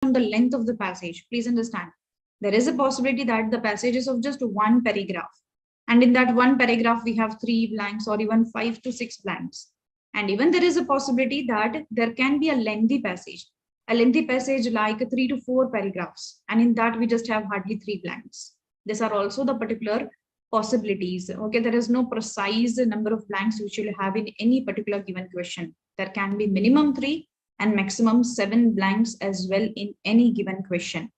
on the length of the passage. Please understand, there is a possibility that the passage is of just one paragraph. And in that one paragraph, we have 3 blanks or even 5 to 6 blanks. And even there is a possibility that there can be a lengthy passage like 3 to 4 paragraphs. And in that, we just have hardly 3 blanks. These are also the particular possibilities. Okay, there is no precise number of blanks which you'll have in any particular given question. There can be minimum 3 and maximum 7 blanks as well in any given question.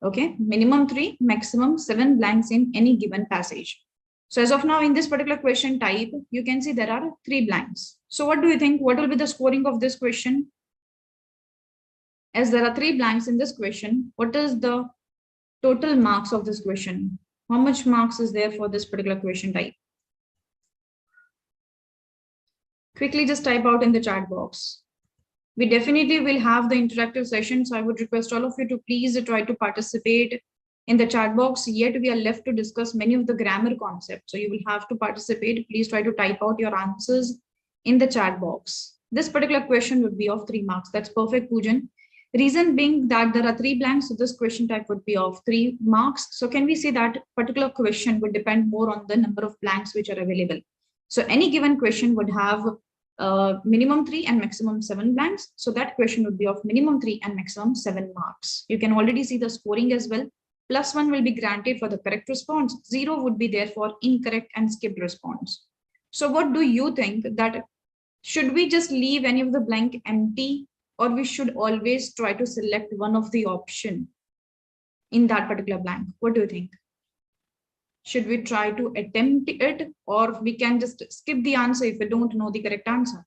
Okay, minimum 3, maximum 7 blanks in any given passage. So as of now, in this particular question type, you can see there are 3 blanks. So what do you think? What will be the scoring of this question? As there are 3 blanks in this question, what is the total marks of this question? How much marks is there for this particular question type? Quickly just type out in the chat box. We definitely will have the interactive session, so I would request all of you to please try to participate in the chat box. Yet we are left to discuss many of the grammar concepts, so you will have to participate. Please try to type out your answers in the chat box. This particular question would be of 3 marks. That's perfect, Poojan. Reason being that there are 3 blanks, so this question type would be of 3 marks. So can we say that particular question would depend more on the number of blanks which are available? So any given question would have minimum 3 and maximum 7 blanks. So that question would be of minimum 3 and maximum 7 marks. You can already see the scoring as well. +1 will be granted for the correct response. 0 would be there for incorrect and skipped response. So what do you think, that should we just leave any of the blank empty, or we should always try to select one of the option in that particular blank? What do you think? Should we try to attempt it, or we can just skip the answer if we don't know the correct answer?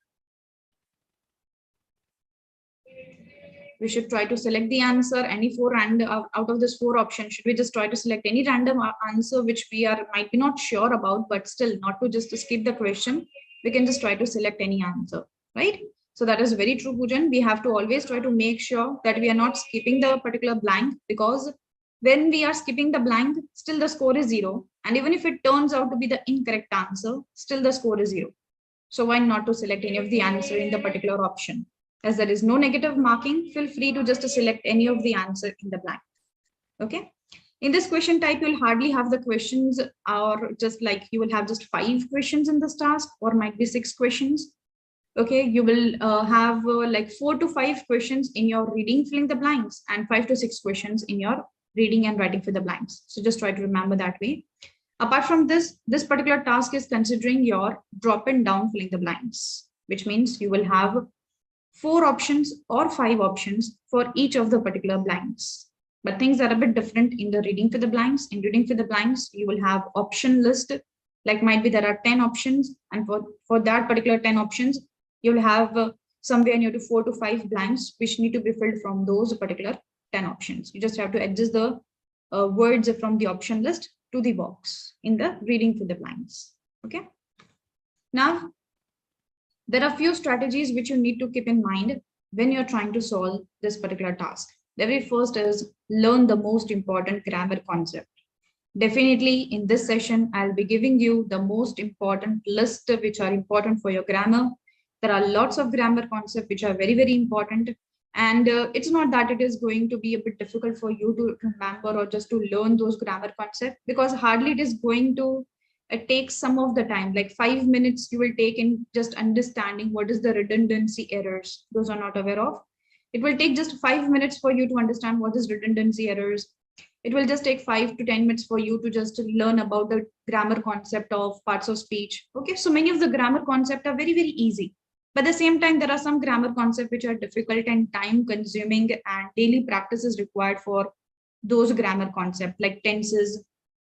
We should try to select the answer, any 4 random out of this 4 options. Should we just try to select any random answer which we might be not sure about, but still not to just skip the question, we can just try to select any answer, right? So that is very true, Poojan. We have to always try to make sure that we are not skipping the particular blank, because when we are skipping the blank, still the score is 0. And even if it turns out to be the incorrect answer, still the score is 0. So why not to select any of the answer in the particular option? As there is no negative marking, feel free to just select any of the answer in the blank. Okay. In this question type, you'll hardly have the questions, or just like you will have just 5 questions in this task, or might be 6 questions. Okay, you will have like 4 to 5 questions in your reading filling the blanks, and 5 to 6 questions in your reading and writing for the blanks. So just try to remember that way. Apart from this, this particular task is considering your drop and down filling the blanks, which means you will have 4 options or 5 options for each of the particular blanks. But things are a bit different in the reading for the blanks. In reading for the blanks, you will have option list, like might be there are 10 options, and for that particular 10 options, you'll have somewhere near to 4 to 5 blanks which need to be filled from those particular 10 options. You just have to adjust the words from the option list to the box in the reading for the blanks. Okay. Now, there are a few strategies which you need to keep in mind when you're trying to solve this particular task. The very first is learn the most important grammar concept. Definitely in this session, I'll be giving you the most important list which are important for your grammar. There are lots of grammar concepts which are very, very important. And it's not that it is going to be a bit difficult for you to remember or just to learn those grammar concepts, because hardly it is going to take some of the time, like 5 minutes you will take in just understanding what is the redundancy errors. Those are not aware of. It will take just 5 minutes for you to understand what is redundancy errors. It will just take 5 to 10 minutes for you to just learn about the grammar concept of parts of speech. Okay, so many of the grammar concepts are very, very easy. But at the same time, there are some grammar concepts which are difficult and time consuming, and daily practice is required for those grammar concepts like tenses,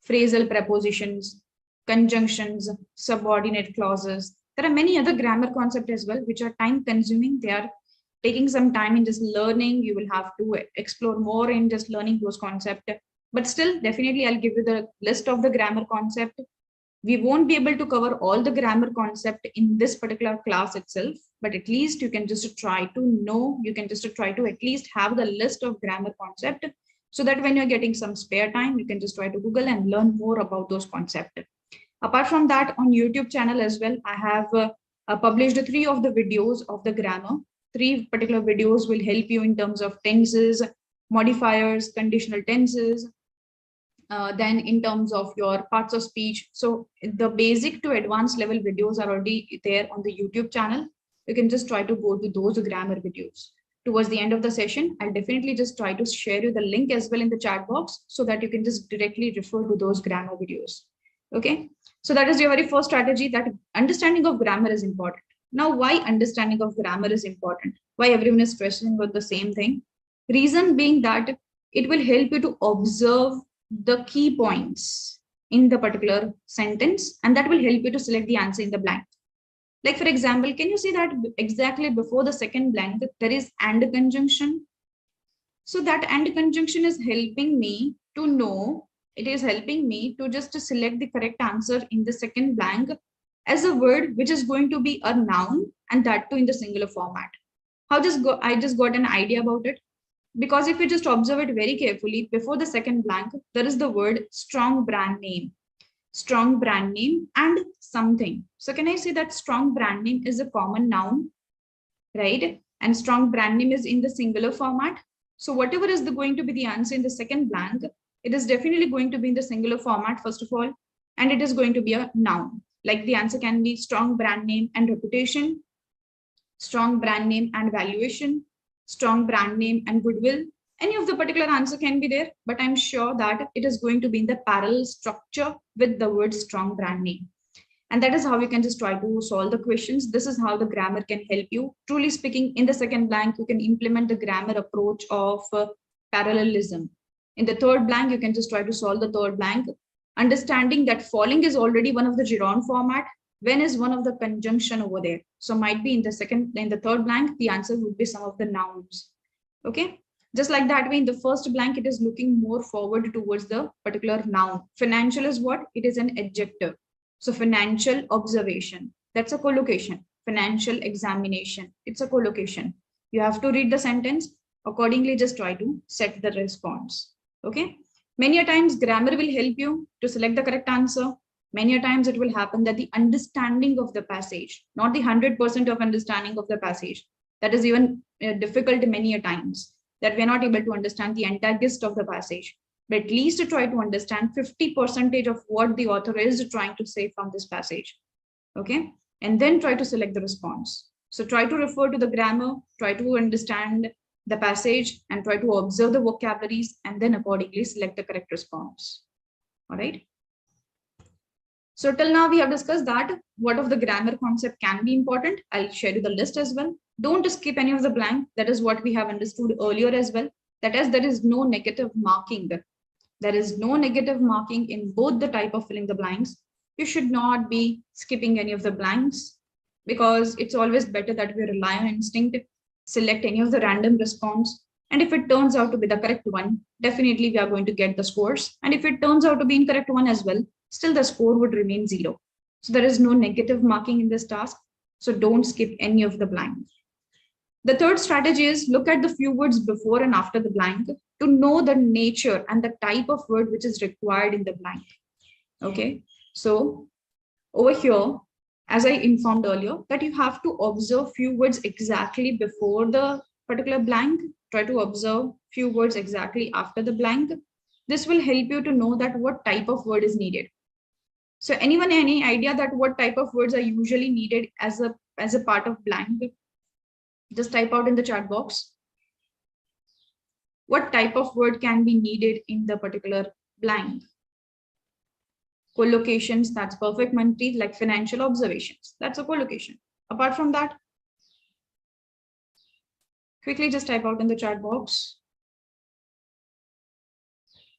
phrasal prepositions, conjunctions, subordinate clauses. There are many other grammar concepts as well, which are time consuming. They are taking some time in just learning. You will have to explore more in just learning those concepts. But still, definitely, I'll give you the list of the grammar concept. We won't be able to cover all the grammar concept in this particular class itself, but at least you can just try to know, you can just try to at least have the list of grammar concept, so that when you're getting some spare time, you can just try to Google and learn more about those concepts. Apart from that, on YouTube channel as well, I have published 3 of the videos of the grammar. 3 particular videos will help you in terms of tenses, modifiers, conditional tenses, then in terms of your parts of speech. So the basic to advanced level videos are already there on the YouTube channel. You can just try to go to those grammar videos. Towards the end of the session, I'll definitely just try to share you the link as well in the chat box so that you can just directly refer to those grammar videos. Okay, so that is your very first strategy, that understanding of grammar is important. Now, why understanding of grammar is important? Why everyone is stressing about the same thing? Reason being that it will help you to observe the key points in the particular sentence, and that will help you to select the answer in the blank. Like for example, can you see that exactly before the second blank, there is and conjunction? So that and conjunction is helping me to know, it is helping me to just select the correct answer in the second blank as a word which is going to be a noun, and that too in the singular format. I just got an idea about it. Because if you just observe it very carefully, before the second blank, there is the word strong brand name and something. So can I say that strong brand name is a common noun, right? And strong brand name is in the singular format. So whatever is going to be the answer in the second blank, it is definitely going to be in the singular format, first of all, and it is going to be a noun. Like the answer can be strong brand name and reputation, strong brand name and valuation, strong brand name and goodwill. Any of the particular answer can be there, but I'm sure that it is going to be in the parallel structure with the word strong brand name. And that is how you can just try to solve the questions. This is how the grammar can help you. Truly speaking, in the second blank, you can implement the grammar approach of parallelism. In the third blank, you can just try to solve the third blank, understanding that falling is already one of the gerund format. When is one of the conjunction over there? So might be in the third blank, the answer would be some of the nouns. Okay. Just like that way, in the first blank, it is looking more forward towards the particular noun. Financial is what? It is an adjective. So financial observation, that's a collocation. Financial examination, it's a collocation. You have to read the sentence, accordingly just try to set the response. Okay. Many a times grammar will help you to select the correct answer. Many a times it will happen that the understanding of the passage, not the 100% of understanding of the passage, that is even difficult many a times, that we're not able to understand the entire gist of the passage, but at least to try to understand 50% of what the author is trying to say from this passage. Okay, and then try to select the response. So try to refer to the grammar, try to understand the passage, and try to observe the vocabularies, and then accordingly select the correct response. All right. So till now we have discussed that what of the grammar concept can be important. I'll share you the list as well. Don't skip any of the blank. That is what we have understood earlier as well. That is, there is no negative marking. There is no negative marking in both the type of filling the blanks. You should not be skipping any of the blanks, because it's always better that we rely on instinct, select any of the random response. And if it turns out to be the correct one, definitely we are going to get the scores. And if it turns out to be incorrect one as well, still the score would remain 0. So there is no negative marking in this task. So don't skip any of the blanks. The third strategy is look at the few words before and after the blank to know the nature and the type of word which is required in the blank. Okay, so over here, as I informed earlier, that you have to observe few words exactly before the particular blank. Try to observe few words exactly after the blank. This will help you to know that what type of word is needed. So anyone, any idea that what type of words are usually needed as a part of blank? Just type out in the chat box. What type of word can be needed in the particular blank? Collocations, that's perfect, Manpreet. Like financial observations, that's a collocation. Apart from that, quickly just type out in the chat box.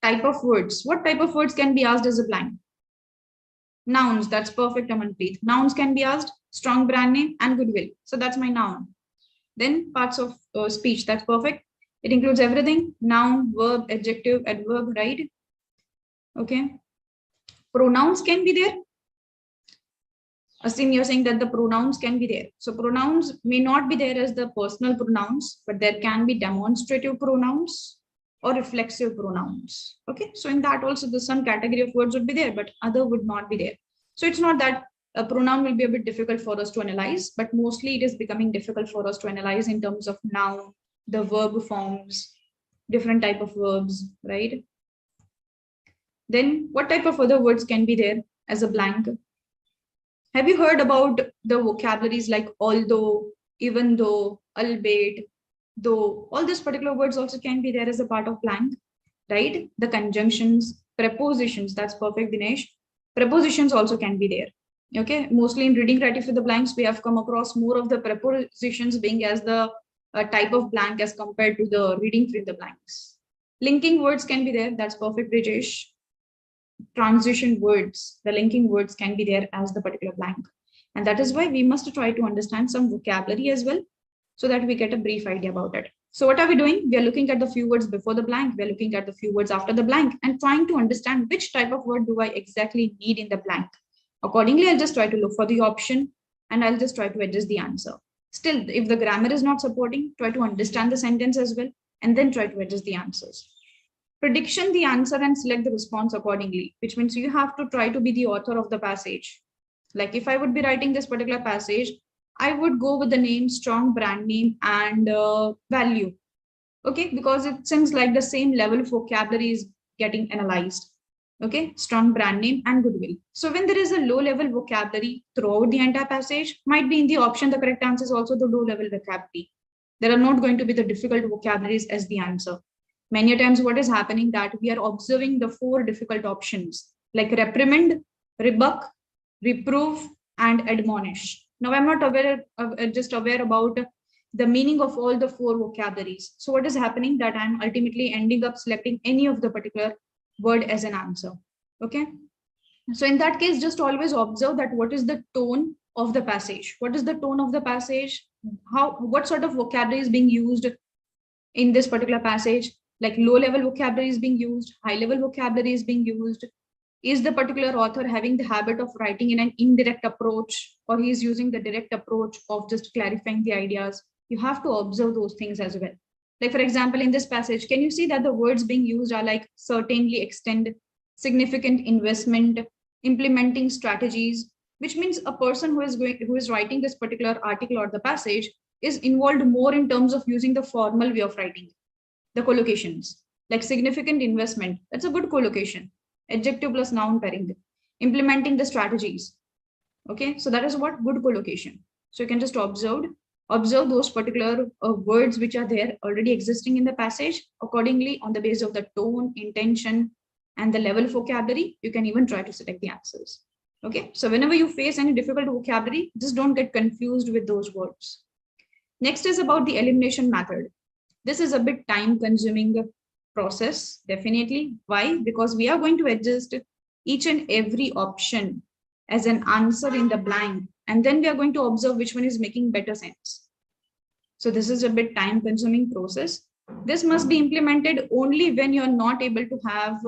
Type of words. What type of words can be asked as a blank? Nouns, that's perfect, Amanpreet. Nouns can be asked, strong brand name and goodwill. So that's my noun. Then parts of speech, that's perfect. It includes everything, noun, verb, adjective, adverb, right? Okay. Pronouns can be there. Asim, you're saying that the pronouns can be there. So pronouns may not be there as the personal pronouns, but there can be demonstrative pronouns or reflexive pronouns. Okay, so in that also the some category of words would be there, but other would not be there. So it's not that a pronoun will be a bit difficult for us to analyze, but mostly it is becoming difficult for us to analyze in terms of noun, the verb forms, different type of verbs, right? Then what type of other words can be there as a blank? Have you heard about the vocabularies like although, even though, albeit, though? All these particular words also can be there as a part of blank, right? The conjunctions, prepositions, that's perfect, Dinesh. Prepositions also can be there. Okay, mostly in reading writing for the blanks, we have come across more of the prepositions being as the type of blank as compared to the reading through the blanks. Linking words can be there, that's perfect, Rajesh. Transition words, the linking words can be there as the particular blank. And that is why we must try to understand some vocabulary as well, so that we get a brief idea about it. So what are we doing? We are looking at the few words before the blank, we are looking at the few words after the blank, and trying to understand which type of word do I exactly need in the blank. Accordingly, I'll just try to look for the option and I'll just try to adjust the answer. Still, if the grammar is not supporting, try to understand the sentence as well, and then try to adjust the answers. Prediction the answer and select the response accordingly, which means you have to try to be the author of the passage. Like if I would be writing this particular passage, I would go with the name, strong brand name, and value. Okay, because it seems like the same level of vocabulary is getting analyzed. Okay, strong brand name and goodwill. So when there is a low level vocabulary throughout the entire passage, might be in the option, the correct answer is also the low level vocabulary. There are not going to be the difficult vocabularies as the answer. Many times what is happening that we are observing the 4 difficult options like reprimand, rebuke, reprove, and admonish. Now I'm not aware of, just aware about the meaning of all the 4 vocabularies. So what is happening that I'm ultimately ending up selecting any of the particular word as an answer. Okay. So in that case, just always observe that what is the tone of the passage. What is the tone of the passage? What sort of vocabulary is being used in this particular passage? Like low level vocabulary is being used, high level vocabulary is being used. Is the particular author having the habit of writing in an indirect approach, or he is using the direct approach of just clarifying the ideas? You have to observe those things as well. Like for example, in this passage, can you see that the words being used are like certainly, extend, significant investment, implementing strategies, which means a person who is writing this particular article or the passage is involved more in terms of using the formal way of writing. The collocations, like significant investment, that's a good collocation. Adjective plus noun pairing. Implementing the strategies. Okay, so that is what good collocation. So you can just observe those particular words which are there already existing in the passage. Accordingly, on the basis of the tone, intention, and the level of vocabulary, you can even try to select the answers. Okay, so whenever you face any difficult vocabulary, just don't get confused with those words. Next is about the elimination method. This is a bit time consuming process, definitely. Why? Because we are going to adjust each and every option as an answer in the blank, and then we are going to observe which one is making better sense. So this is a bit time consuming process. This must be implemented only when you're not able to have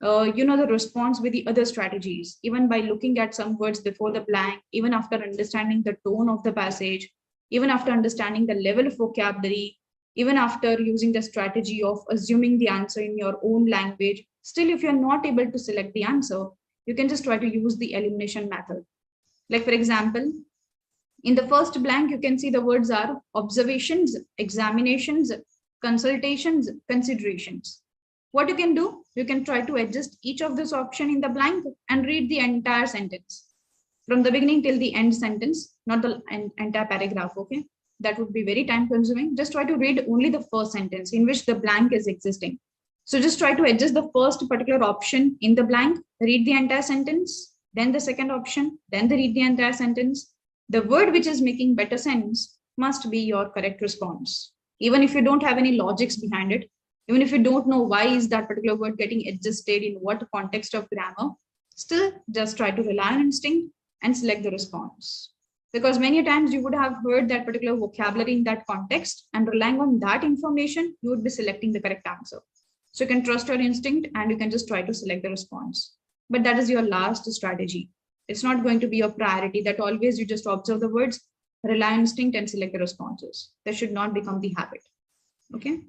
the response with the other strategies, even by looking at some words before the blank, even after understanding the tone of the passage, even after understanding the level of vocabulary, even after using the strategy of assuming the answer in your own language. Still, if you're not able to select the answer, you can just try to use the elimination method. Like for example, in the first blank, you can see the words are observations, examinations, consultations, considerations. What you can do, you can try to adjust each of this option in the blank and read the entire sentence from the beginning till the end sentence, not the entire paragraph. Okay, that would be very time consuming. Just try to read only the first sentence in which the blank is existing. So just try to adjust the first particular option in the blank, read the entire sentence, then the second option, then read the entire sentence. The word which is making better sense must be your correct response. Even if you don't have any logics behind it, even if you don't know why is that particular word getting adjusted in what context of grammar, still just try to rely on instinct and select the response. Because many times you would have heard that particular vocabulary in that context, and relying on that information, you would be selecting the correct answer. So you can trust your instinct and you can just try to select the response. But that is your last strategy. It's not going to be your priority that always you just observe the words, rely on instinct and select the responses. That should not become the habit. Okay.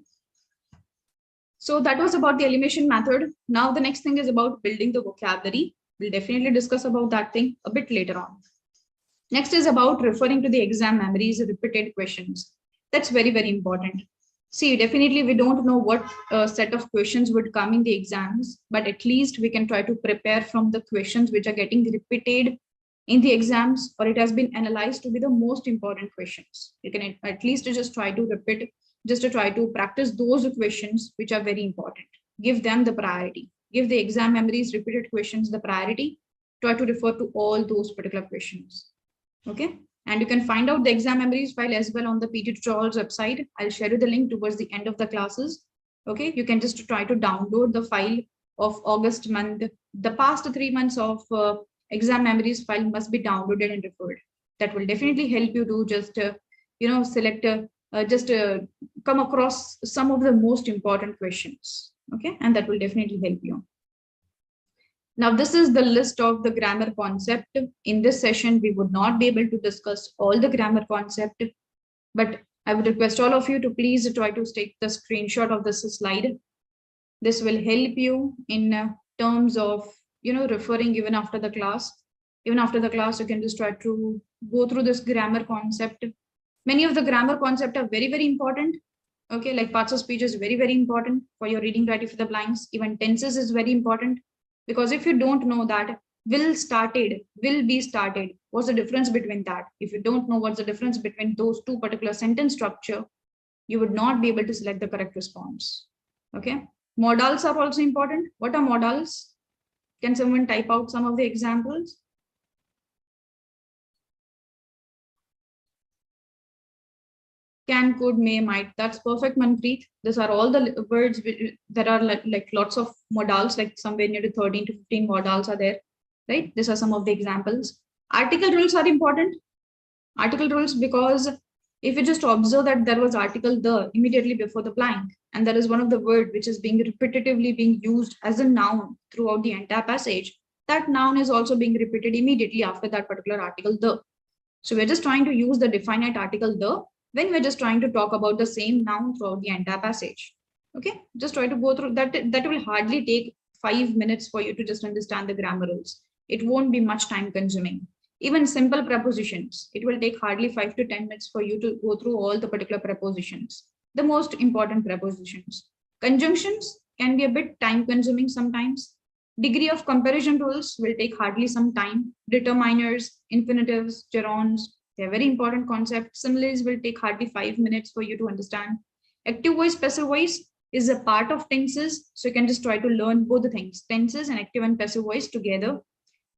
So that was about the elimination method. Now the next thing is about building the vocabulary. We'll definitely discuss about that thing a bit later on. Next is about referring to the exam memories, repeated questions. That's very, very important. See, definitely we don't know what set of questions would come in the exams, but at least we can try to prepare from the questions which are getting repeated in the exams, or it has been analyzed to be the most important questions. You can at least just try to repeat, just to try to practice those questions which are very important. Give them the priority. Give the exam memories, repeated questions the priority. Try to refer to all those particular questions. Okay. And you can find out the exam memories file as well on the PT tutorials website. I'll share you the link towards the end of the classes. Okay, you can just try to download the file of August month. The past 3 months of exam memories file must be downloaded and referred. That will definitely help you to just, select, come across some of the most important questions. Okay, and that will definitely help you. Now, this is the list of the grammar concept. In this session, we would not be able to discuss all the grammar concept, but I would request all of you to please try to take the screenshot of this slide. This will help you in terms of, referring even after the class. Even after the class, you can just try to go through this grammar concept. Many of the grammar concept are very, very important. Okay, like parts of speech is very, very important for your reading writing for the blinds. Even tenses is very important. Because if you don't know that will started, will be started, what's the difference between that? If you don't know what's the difference between those two particular sentence structure, you would not be able to select the correct response. Okay. Modals are also important. What are modals? Can someone type out some of the examples? Can, could, may, might. That's perfect, Manpreet. These are all the words that are like lots of modals, like somewhere near to 13 to 15 modals are there, right? These are some of the examples. Article rules are important. Article rules, because if you just observe that there was article the immediately before the blank, and there is one of the word which is being repetitively being used as a noun throughout the entire passage, that noun is also being repeated immediately after that particular article the. So we're just trying to use the definite article the when we're just trying to talk about the same noun throughout the entire passage. Okay, just try to go through that. That will hardly take 5 minutes for you to just understand the grammar rules. It won't be much time consuming. Even simple prepositions, it will take hardly 5 to 10 minutes for you to go through all the particular prepositions, the most important prepositions. Conjunctions can be a bit time consuming sometimes. Degree of comparison rules will take hardly some time. Determiners, infinitives, gerunds, they're very important concept. Similes will take hardly 5 minutes for you to understand. Active voice, passive voice is a part of tenses. So you can just try to learn both the things, tenses and active and passive voice together.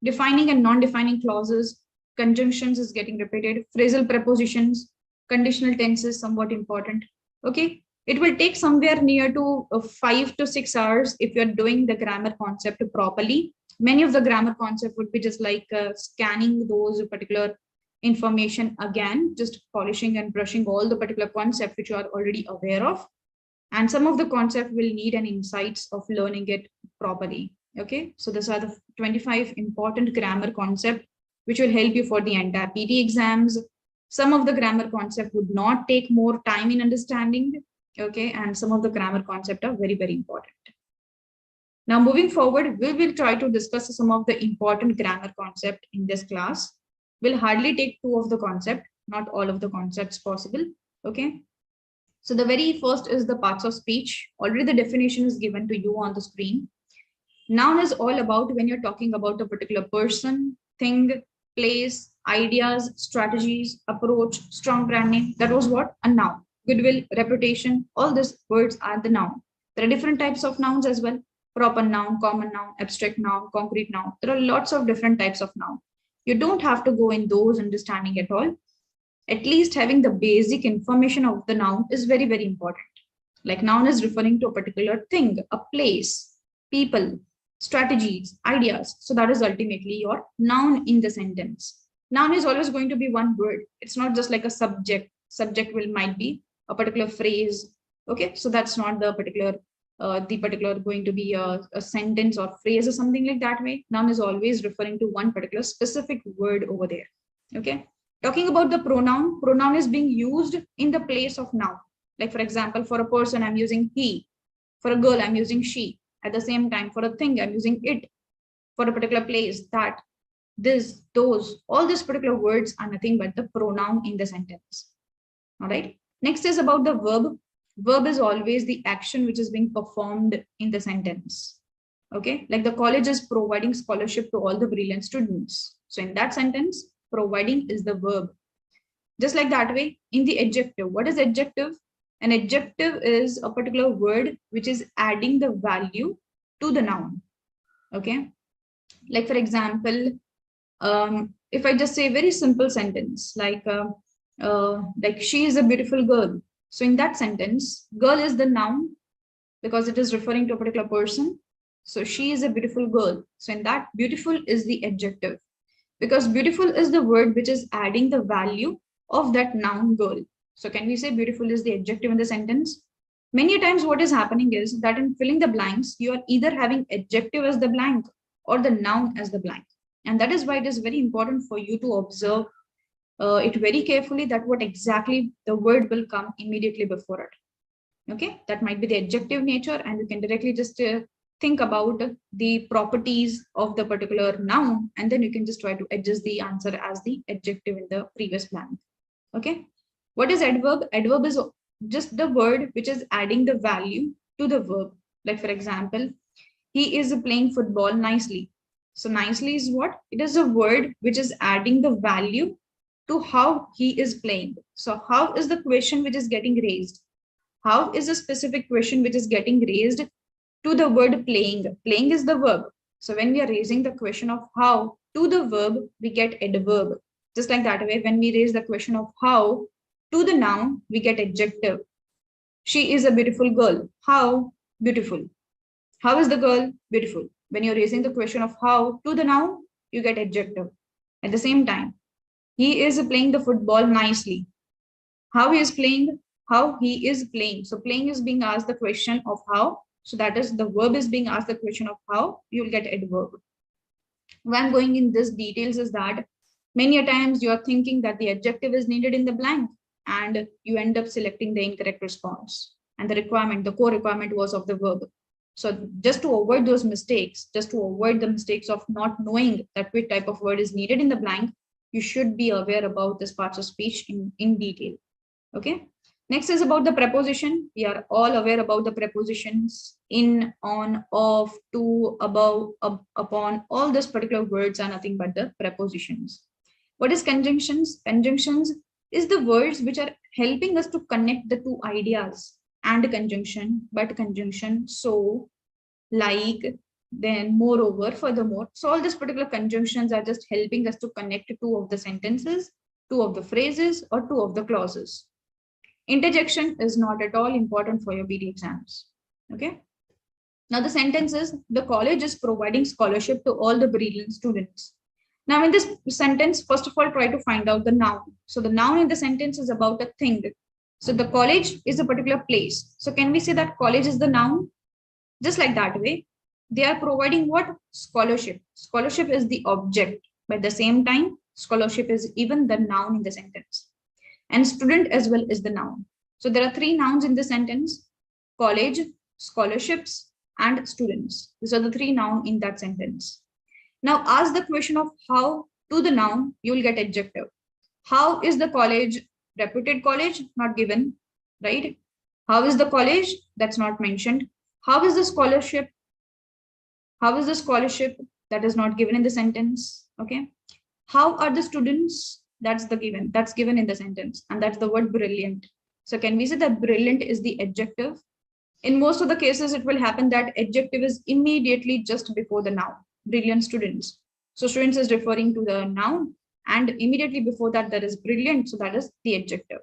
Defining and non-defining clauses, conjunctions is getting repeated. Phrasal prepositions, conditional tenses, somewhat important. Okay. It will take somewhere near to 5 to 6 hours if you're doing the grammar concept properly. Many of the grammar concept would be just like scanning those particular information again, just polishing and brushing all the particular concept which you are already aware of. And some of the concept will need an insights of learning it properly. Okay, so these are the 25 important grammar concept which will help you for the entire PT exams. Some of the grammar concept would not take more time in understanding. Okay, and some of the grammar concept are very, very important. Now moving forward, we will try to discuss some of the important grammar concept in this class. Will hardly take 2 of the concept, not all of the concepts possible. Okay. So the very first is the parts of speech. Already the definition is given to you on the screen. Noun is all about when you're talking about a particular person, thing, place, ideas, strategies, approach, strong branding. That was what? A noun. Goodwill, reputation, all these words are the noun. There are different types of nouns as well. Proper noun, common noun, abstract noun, concrete noun. There are lots of different types of noun. You don't have to go in those understanding at all. At least having the basic information of the noun is very, very important. Like noun is referring to a particular thing, a place, people, strategies, ideas. So that is ultimately your noun in the sentence. Noun is always going to be one word. It's not just like a subject. Subject might be a particular phrase. Okay, so that's not the particular going to be a sentence or phrase or something like that way. Noun is always referring to one particular specific word over there. Okay. Talking about the pronoun is being used in the place of noun. Like for example, for a person, I'm using he. For a girl, I'm using she. At the same time, for a thing, I'm using it. For a particular place, that, this, those, all these particular words are nothing but the pronoun in the sentence. All right. Next is about the verb. verb is always the action which is being performed in the sentence. Okay, like the college is providing scholarship to all the brilliant students. So in that sentence, providing is the verb. Just like that way, in the adjective, what is adjective? An adjective is a particular word which is adding the value to the noun. Okay, like for example, if I just say a very simple sentence like she is a beautiful girl. So in that sentence, girl is the noun because it is referring to a particular person. So she is a beautiful girl. So in that, beautiful is the adjective because beautiful is the word which is adding the value of that noun girl. So can we say beautiful is the adjective in the sentence? Many times what is happening is that in filling the blanks, you are either having adjective as the blank or the noun as the blank. And that is why it is very important for you to observe it very carefully that what exactly the word will come immediately before it. Okay, that might be the adjective nature, and you can directly just think about the properties of the particular noun, and then you can just try to adjust the answer as the adjective in the previous blank. Okay, what is adverb? Adverb is just the word which is adding the value to the verb. Like for example, he is playing football nicely. So nicely is what? It is a word which is adding the value to how he is playing. So how is the question which is getting raised? How is a specific question which is getting raised to the word playing? Playing is the verb. So when we are raising the question of how to the verb, we get adverb. Just like that way, when we raise the question of how to the noun, we get adjective. She is a beautiful girl. How? Beautiful. How is the girl? Beautiful. When you're raising the question of how to the noun, you get adjective. At the same time, he is playing the football nicely. How he is playing? How he is playing. So playing is being asked the question of how. So that is the verb is being asked the question of how. You will get adverb. Why I'm going in this details is that many a times you are thinking that the adjective is needed in the blank and you end up selecting the incorrect response. And the requirement, the core requirement was of the verb. So just to avoid those mistakes, just to avoid the mistakes of not knowing that which type of word is needed in the blank, you should be aware about this parts of speech in detail. Okay. Next is about the preposition. We are all aware about the prepositions in, on, of, to, above, upon. All these particular words are nothing but the prepositions. What is conjunctions? Conjunctions is the words which are helping us to connect the two ideas. And conjunction, but conjunction, so, like, then, moreover, furthermore. So all these particular conjunctions are just helping us to connect two of the sentences, two of the phrases, or two of the clauses. Interjection is not at all important for your BD exams. Okay. Now the sentence is, the college is providing scholarship to all the brilliant students. Now in this sentence, first of all, try to find out the noun. So the noun in the sentence is about a thing. So the college is a particular place. So can we say that college is the noun? Just like that way, they are providing what? Scholarship. Scholarship is the object. But at the same time, scholarship is even the noun in the sentence. And student as well is the noun. So there are three nouns in the sentence: college, scholarships, and students. These are the three nouns in that sentence. Now ask the question of how to the noun, you will get adjective. How is the college? Reputed college, not given, right? How is the college? That's not mentioned. How is the scholarship? How is the scholarship? That is not given in the sentence. Okay. How are the students? That's the given. That's given in the sentence. And that's the word brilliant. So can we say that brilliant is the adjective? In most of the cases, it will happen that adjective is immediately just before the noun. Brilliant students. So students is referring to the noun. And immediately before that, there is brilliant. So that is the adjective.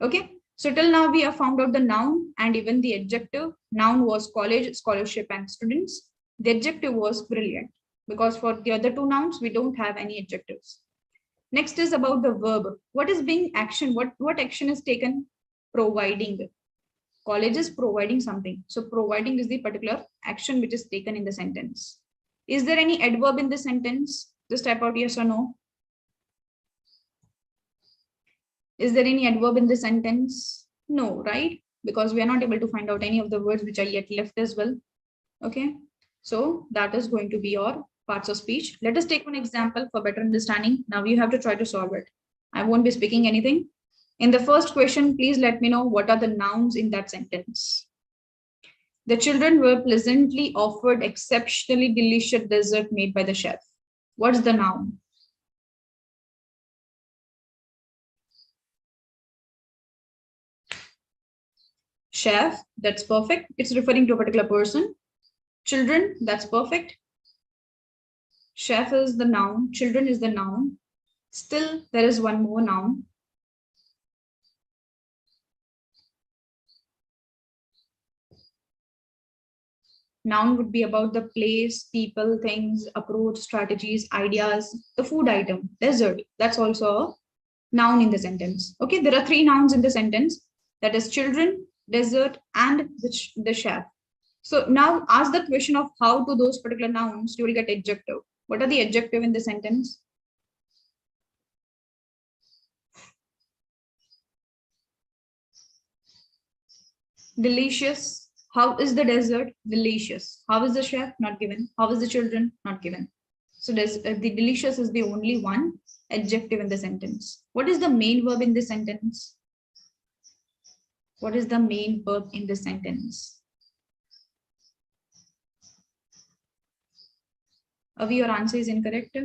Okay. So till now, we have found out the noun and even the adjective. Noun was college, scholarship, and students. The adjective was brilliant, because for the other two nouns, we don't have any adjectives. Next is about the verb. What is being action? What action is taken? Providing. College is providing something. So providing is the particular action which is taken in the sentence. Is there any adverb in the sentence? Just type out yes or no. Is there any adverb in the sentence? No, right? Because we are not able to find out any of the words which are yet left as well. Okay. So that is going to be your parts of speech. Let us take one example for better understanding. Now you have to try to solve it. I won't be speaking anything. In the first question, please let me know what are the nouns in that sentence. The children were pleasantly offered exceptionally delicious dessert made by the chef. What's the noun? Chef, that's perfect. It's referring to a particular person. Children, that's perfect. Chef is the noun. Children is the noun. Still, there is one more noun. Noun would be about the place, people, things, approach, strategies, ideas, the food item, dessert. That's also a noun in the sentence. Okay, there are 3 nouns in the sentence. That is children, dessert, and the chef. So now ask the question of how to those particular nouns you will get adjective. What are the adjective in the sentence? Delicious. How is the dessert? Delicious. How is the chef? Not given. How is the children? Not given. So the delicious is the only one adjective in the sentence. What is the main verb in the sentence? What is the main verb in the sentence? Avi, your answer is incorrect.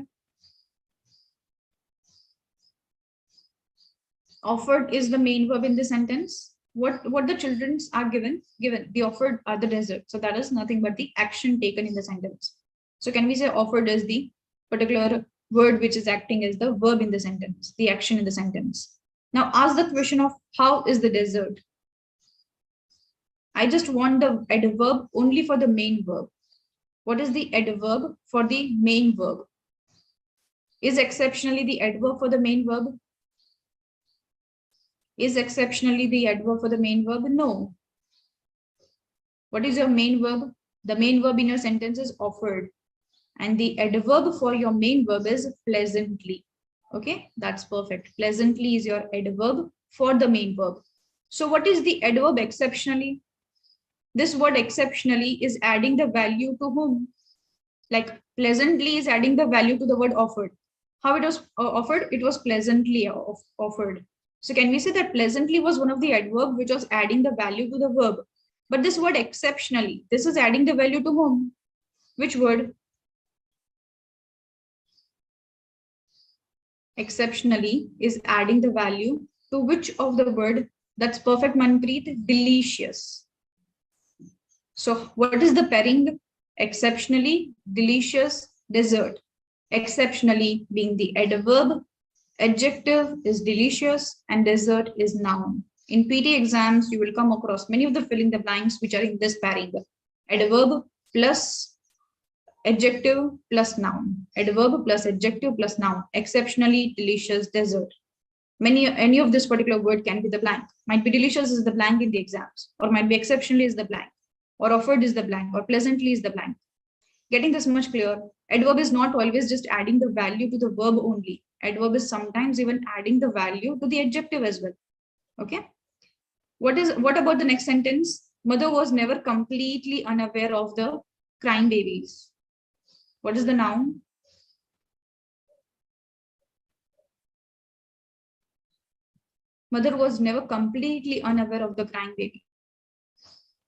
Offered is the main verb in the sentence. What the children are given? The offered are the dessert. So that is nothing but the action taken in the sentence. So can we say offered is the particular word which is acting as the verb in the sentence, the action in the sentence. Now ask the question of how is the dessert? I just want the adverb only for the main verb. What is the adverb for the main verb? Is exceptionally the adverb for the main verb? Is exceptionally the adverb for the main verb? No. What is your main verb? The main verb in your sentence is offered. And the adverb for your main verb is pleasantly. Okay, that's perfect. Pleasantly is your adverb for the main verb. So what is the adverb exceptionally? This word exceptionally is adding the value to whom? Like pleasantly is adding the value to the word offered. How it was offered? It was pleasantly offered. So can we say that pleasantly was one of the adverb which was adding the value to the verb? But this word exceptionally, this is adding the value to whom? Which word? Exceptionally is adding the value to which of the word? That's perfect, Manpreet. Delicious. So what is the pairing? Exceptionally, delicious, dessert. Exceptionally being the adverb, adjective is delicious, and dessert is noun. In PT exams, you will come across many of the fill in the blanks which are in this pairing. Adverb plus adjective plus noun. Adverb plus adjective plus noun. Exceptionally, delicious, dessert. Any of this particular word can be the blank. Might be delicious is the blank in the exams, or might be exceptionally is the blank, or offered is the blank, or pleasantly is the blank. Getting this much clear, adverb is not always just adding the value to the verb only. Adverb is sometimes even adding the value to the adjective as well. Okay. What about the next sentence? Mother was never completely unaware of the crying babies. What is the noun? Mother was never completely unaware of the crying baby.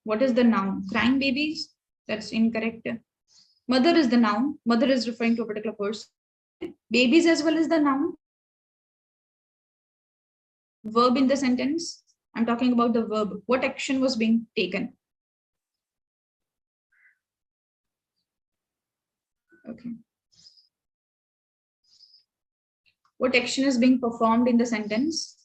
What is the noun? Crying babies? That's incorrect. Mother is the noun. Mother is referring to a particular person. Babies as well as the noun. Verb in the sentence. I'm talking about the verb. What action was being taken? Okay. What action is being performed in the sentence?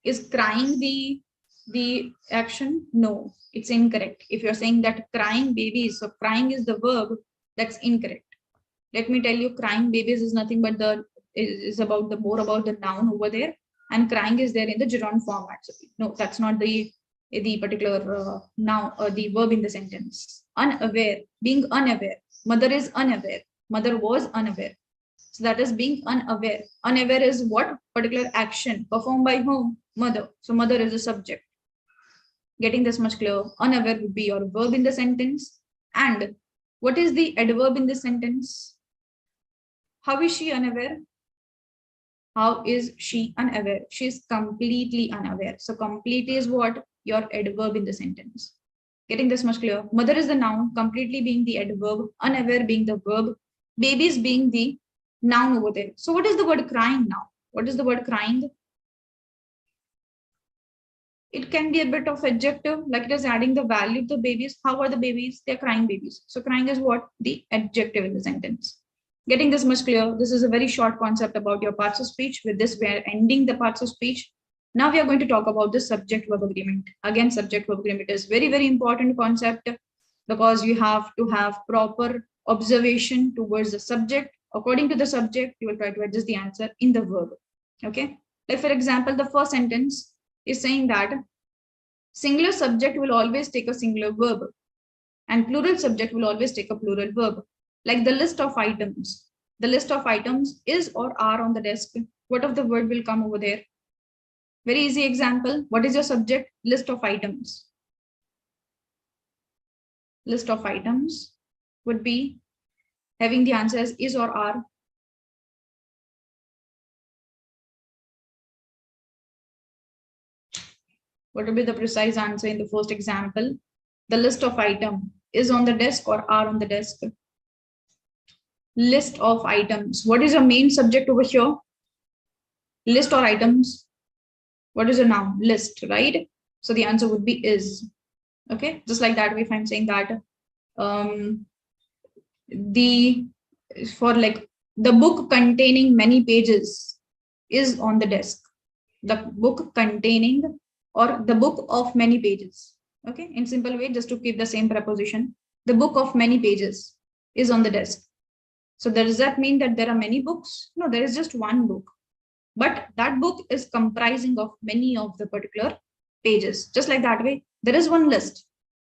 Is crying the action? No, it's incorrect. If you're saying that crying babies, so crying is the verb, that's incorrect. Let me tell you, crying babies is nothing but is about the more about the noun over there, and crying is there in the gerund format. So no, that's not the particular noun or the verb in the sentence. Unaware, being unaware. Mother is unaware. Mother was unaware. So that is being unaware. Unaware is what? Particular action performed by whom? Mother. So mother is a subject. Getting this much clear. Unaware would be your verb in the sentence. And what is the adverb in the sentence? How is she unaware? How is she unaware? She is completely unaware. So completely is what? Your adverb in the sentence. Getting this much clear? Mother is the noun, completely being the adverb, unaware being the verb, babies being the noun over there. So what is the word crying now? What is the word crying? It can be a bit of adjective, like it is adding the value to the babies. How are the babies? They're crying babies. So crying is what? The adjective in the sentence. Getting this much clear? This is a very short concept about your parts of speech. With this, we are ending the parts of speech. Now we are going to talk about the subject verb agreement. Again, subject verb agreement is very, very important concept because you have to have proper observation towards the subject. According to the subject, you will try to adjust the answer in the verb. Okay. Like for example, the first sentence is saying that singular subject will always take a singular verb and plural subject will always take a plural verb. Like the list of items. The list of items is or are on the desk. What of the word will come over there? Very easy example. What is your subject? List of items. List of items would be having the answer as is or are. What will be the precise answer in the first example? The list of item is on the desk or are on the desk. List of items. What is your main subject over here? List or items. What is a noun? List, right? So the answer would be is. Okay, just like that, if I'm saying that the book containing many pages is on the desk. The book containing or the book of many pages. Okay, in simple way, just to keep the same preposition, the book of many pages is on the desk. So does that mean that there are many books? No, there is just one book. But that book is comprising of many of the particular pages. Just like that way, there is one list.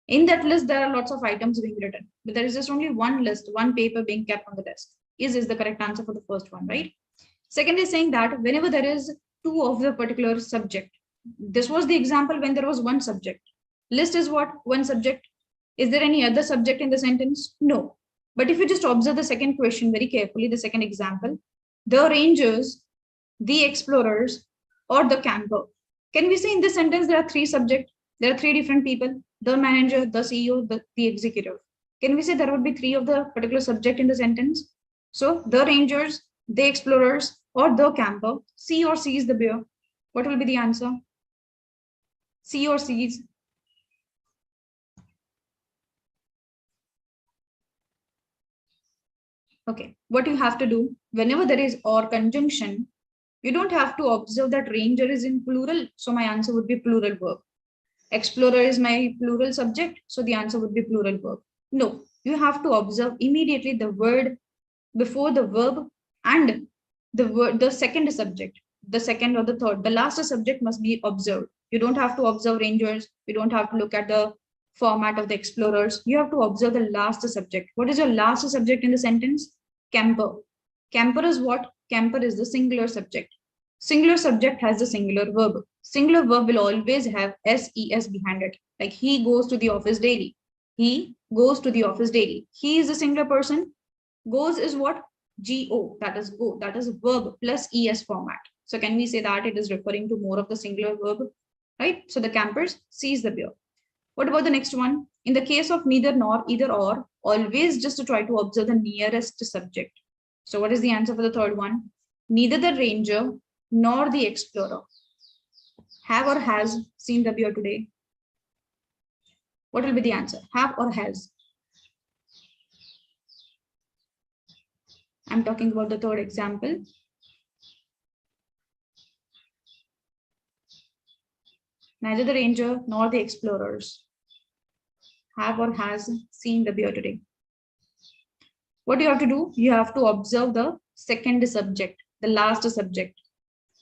In that list, there are lots of items being written, but there is just only one list, one paper being kept on the desk. Is the correct answer for the first one, right? Second is saying that whenever there is two of the particular subject, this was the example when there was one subject. List is what? One subject. Is there any other subject in the sentence? No. But if you just observe the second question very carefully, the second example, the rangers, the explorers, or the camper. Can we say in this sentence there are three subjects? There are three different people, the manager, the CEO, the executive. Can we say there would be three of the particular subject in the sentence? So the rangers, the explorers, or the camper. C or C is the bear. What will be the answer? C or C is. Okay, what you have to do, whenever there is or conjunction, you don't have to observe that ranger is in plural. So my answer would be plural verb. Explorer is my plural subject. So the answer would be plural verb. No, you have to observe immediately the word before the verb and the second subject, the second or the third. The last subject must be observed. You don't have to observe rangers. You don't have to look at the format of the explorers. You have to observe the last subject. What is your last subject in the sentence? Camper. Camper is what? Camper is the singular subject. Singular subject has the singular verb. Singular verb will always have SES behind it. Like he goes to the office daily. He goes to the office daily. He is a singular person. Goes is what? GO, that is go. That is verb plus ES format. So can we say that it is referring to more of the singular verb, right? So the campers sees the bear. What about the next one? In the case of neither nor, either or, always just to try to observe the nearest subject. So what is the answer for the third one? Neither the ranger nor the explorer have or has seen the bear today. What will be the answer? Have or has? I'm talking about the third example. Neither the ranger nor the explorers have or has seen the bear today. What do you have to do? You have to observe the second subject, the last subject.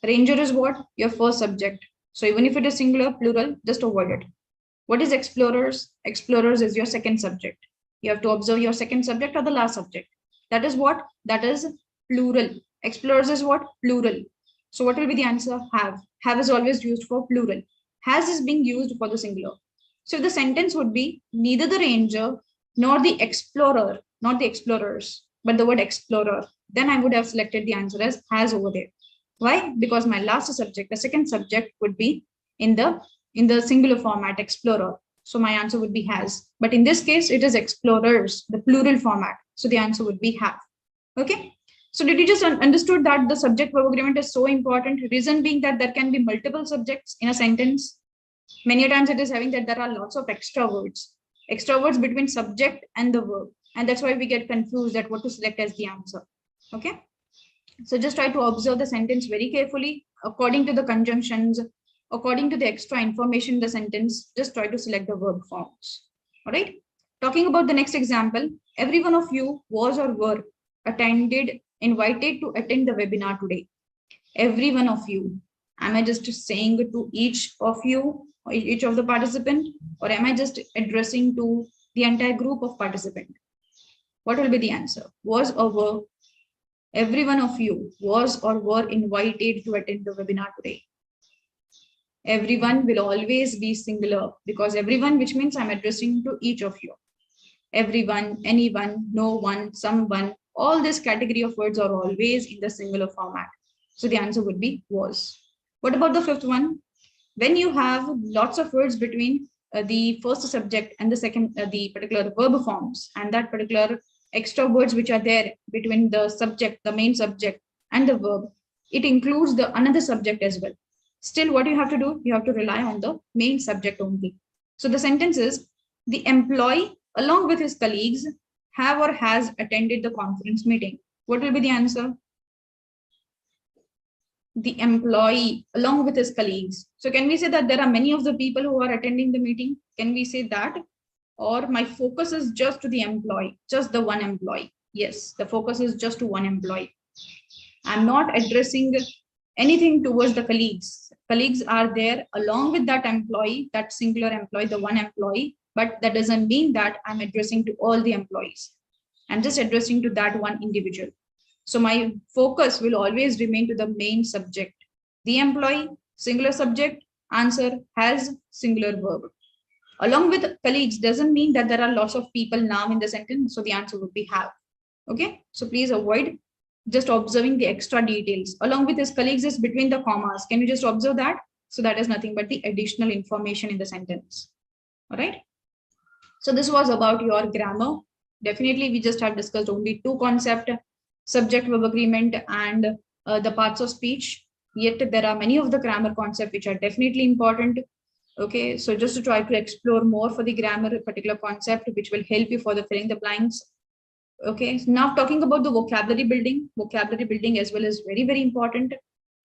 Ranger is what? Your first subject. So even if it is singular, plural, just avoid it. What is explorers? Explorers is your second subject. You have to observe your second subject or the last subject. That is what? That is plural. Explorers is what? Plural. So what will be the answer? Have. Have is always used for plural. Has is being used for the singular. So the sentence would be neither the ranger nor the explorer, not the explorers, but the word explorer. Then I would have selected the answer as has over there. Why? Because my last subject, the second subject, would be in the singular format, explorer. So my answer would be has. But in this case, it is explorers, the plural format. So the answer would be have. Okay. So did you just understood that the subject verb agreement is so important? Reason being that there can be multiple subjects in a sentence. Many times it is having that there are lots of extra words between subject and the verb. And that's why we get confused at what to select as the answer. Okay. So just try to observe the sentence very carefully according to the conjunctions, according to the extra information in the sentence. Just try to select the verb forms. All right. Talking about the next example, every one of you was or were invited to attend the webinar today. Every one of you. Am I just saying to each of you, or each of the participant, or am I just addressing to the entire group of participants? What will be the answer? Was or were? Every one of you was or were invited to attend the webinar today. Everyone will always be singular because everyone, which means I'm addressing to each of you. Everyone, anyone, no one, someone, all this category of words are always in the singular format. So the answer would be was. What about the fifth one? When you have lots of words between the first subject and the second, the particular verb forms, and that particular extra words which are there between the subject, the main subject, and the verb, it includes the another subject as well. Still, what you have to do, you have to rely on the main subject only. So the sentence is, the employee along with his colleagues have or has attended the conference meeting. What will be the answer? The employee along with his colleagues. So can we say that there are many of the people who are attending the meeting? Can we say that? Or my focus is just to the employee, just the one employee? Yes, the focus is just to one employee. I'm not addressing anything towards the colleagues. Colleagues are there along with that employee, that singular employee, the one employee, but that doesn't mean that I'm addressing to all the employees. I'm just addressing to that one individual. So my focus will always remain to the main subject. The employee, singular subject, answer has singular verb. Along with colleagues doesn't mean that there are lots of people now in the sentence. So the answer would be have. Okay. So please avoid just observing the extra details. Along with his colleagues is between the commas. Can you just observe that? So that is nothing but the additional information in the sentence. All right. So this was about your grammar. Definitely, we just have discussed only two concepts, subject verb agreement and the parts of speech. Yet there are many of the grammar concepts which are definitely important. Okay, so just to try to explore more for the grammar particular concept, which will help you for the filling the blanks. Okay, so now talking about the vocabulary building as well is very, very important.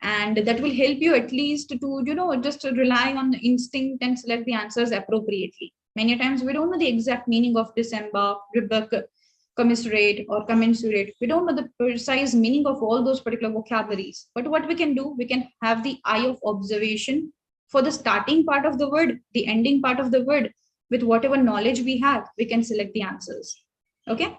And that will help you at least to, just rely on the instinct and select the answers appropriately. Many times we don't know the exact meaning of December, rebuke, commiserate, or commensurate. We don't know the precise meaning of all those particular vocabularies. But what we can do, we can have the eye of observation for the starting part of the word, the ending part of the word. With whatever knowledge we have, we can select the answers. Okay.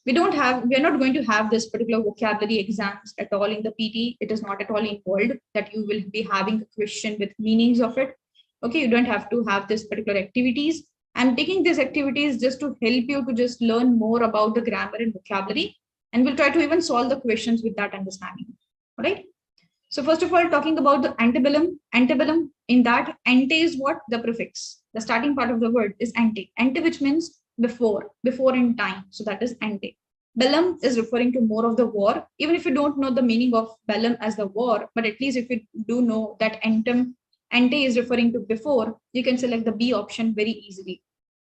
We are not going to have this particular vocabulary exams at all in the PTE. It is not at all involved that you will be having a question with meanings of it. Okay, you don't have to have this particular activities. I'm taking these activities just to help you to just learn more about the grammar and vocabulary, and we'll try to even solve the questions with that understanding. All right. So first of all, talking about the antebellum. Antebellum, in that, ante is what? The prefix. The starting part of the word is ante. Ante, which means before in time. So that is ante. Bellum is referring to more of the war. Even if you don't know the meaning of bellum as the war, but at least if you do know that ante is referring to before, you can select the B option very easily.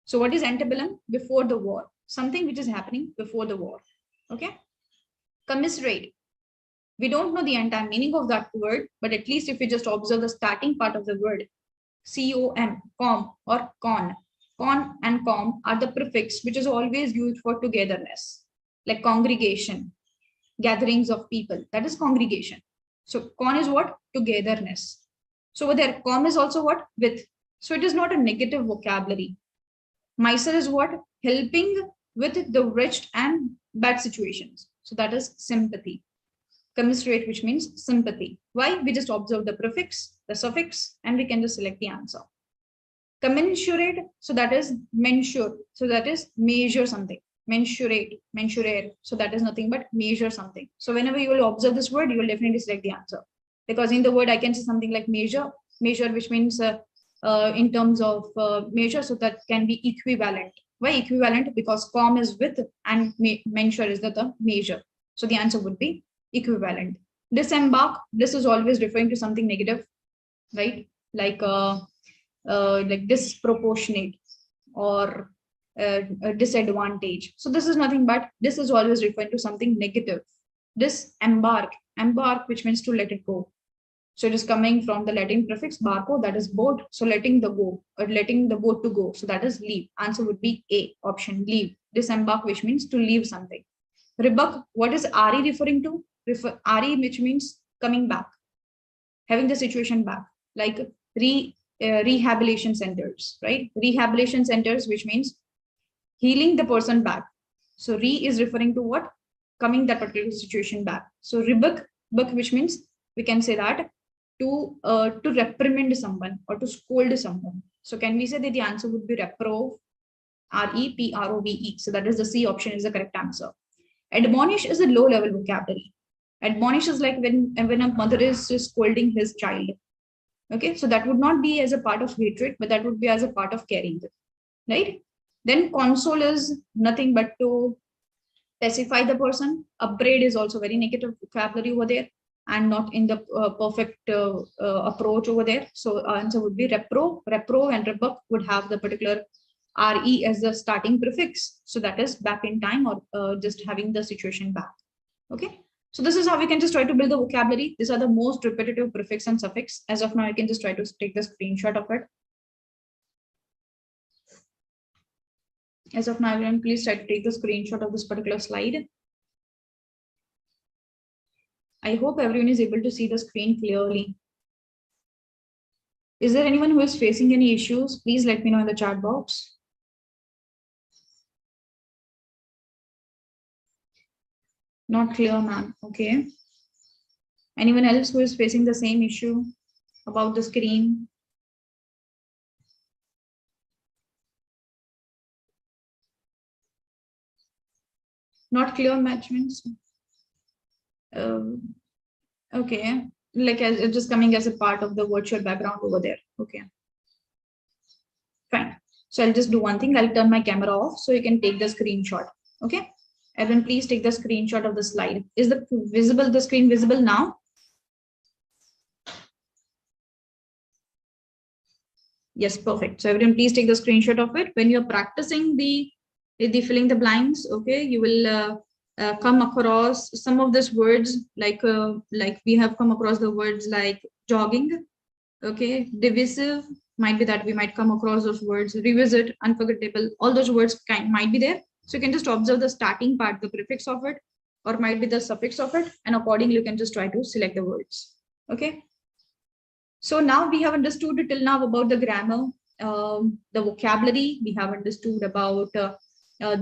So what is antebellum? Before the war. Something which is happening before the war. Okay. Commiserate. We don't know the entire meaning of that word, but at least if you just observe the starting part of the word, com, com or con. Con and com are the prefix which is always used for togetherness, like congregation, gatherings of people. That is congregation. So con is what? Togetherness. So over there, com is also what? With. So it is not a negative vocabulary. Miser is what? Helping with the wretched and bad situations. So that is sympathy. Commiserate, which means sympathy. Why? We just observe the prefix, the suffix, and we can just select the answer. Commensurate, so that is mensure. So that is measure something. Mensurate, mensurate. So that is nothing but measure something. So whenever you will observe this word, you will definitely select the answer. because in the word I can say something like measure, which means in terms of measure, so that can be equivalent. Why equivalent? Because com is with and measure is the measure. So the answer would be equivalent. Disembark, this is always referring to something negative, right? Like disproportionate or a disadvantage. So this is nothing but, this is always referring to something negative. Disembark, embark, which means to let it go. So it is coming from the Latin prefix barco, that is boat. So letting the go, or letting the boat to go. So that is leave. Answer would be A, option, leave. Disembark, which means to leave something. Rebuck, what is RE referring to? RE, which means coming back, having the situation back, like rehabilitation centers, right? Rehabilitation centers, which means healing the person back. So re is referring to what? Coming that particular situation back. So rebuck, which means we can say that to reprimand someone or to scold someone. So can we say that the answer would be reprove, REPROVE. So that is the C option is the correct answer. Admonish is a low level vocabulary. Admonish is like when a mother is scolding his child. Okay, so that would not be as a part of hatred, but that would be as a part of caring, right? Then console is nothing but to pacify the person. Upbraid is also very negative vocabulary over there and not in the perfect approach over there. So answer would be reprove, and rebuck would have the particular RE as the starting prefix. So that is back in time or just having the situation back. Okay. So this is how we can just try to build the vocabulary. These are the most repetitive prefix and suffix. As of now, I can just try to take the screenshot of it. As of now, everyone, please try to take the screenshot of this particular slide. I hope everyone is able to see the screen clearly. Is there anyone who is facing any issues? Please let me know in the chat box. Not clear, ma'am. Okay. Anyone else who is facing the same issue about the screen? Not clear matchments. Okay, like as it's just coming as a part of the virtual background over there. Okay, fine. So I'll just do one thing. I'll turn my camera off so you can take the screenshot. Okay, everyone, please take the screenshot of the slide. Is the screen visible now? Yes, perfect. So everyone, please take the screenshot of it. When you're practicing the filling the blanks, okay, you will come across some of these words, like we have come across the words like jogging, okay, divisive, might be that we might come across those words, revisit, unforgettable, all those words might be there. So you can just observe the starting part, the prefix of it, or might be the suffix of it, and accordingly you can just try to select the words. Okay. So now we have understood till now about the grammar, the vocabulary. We have understood about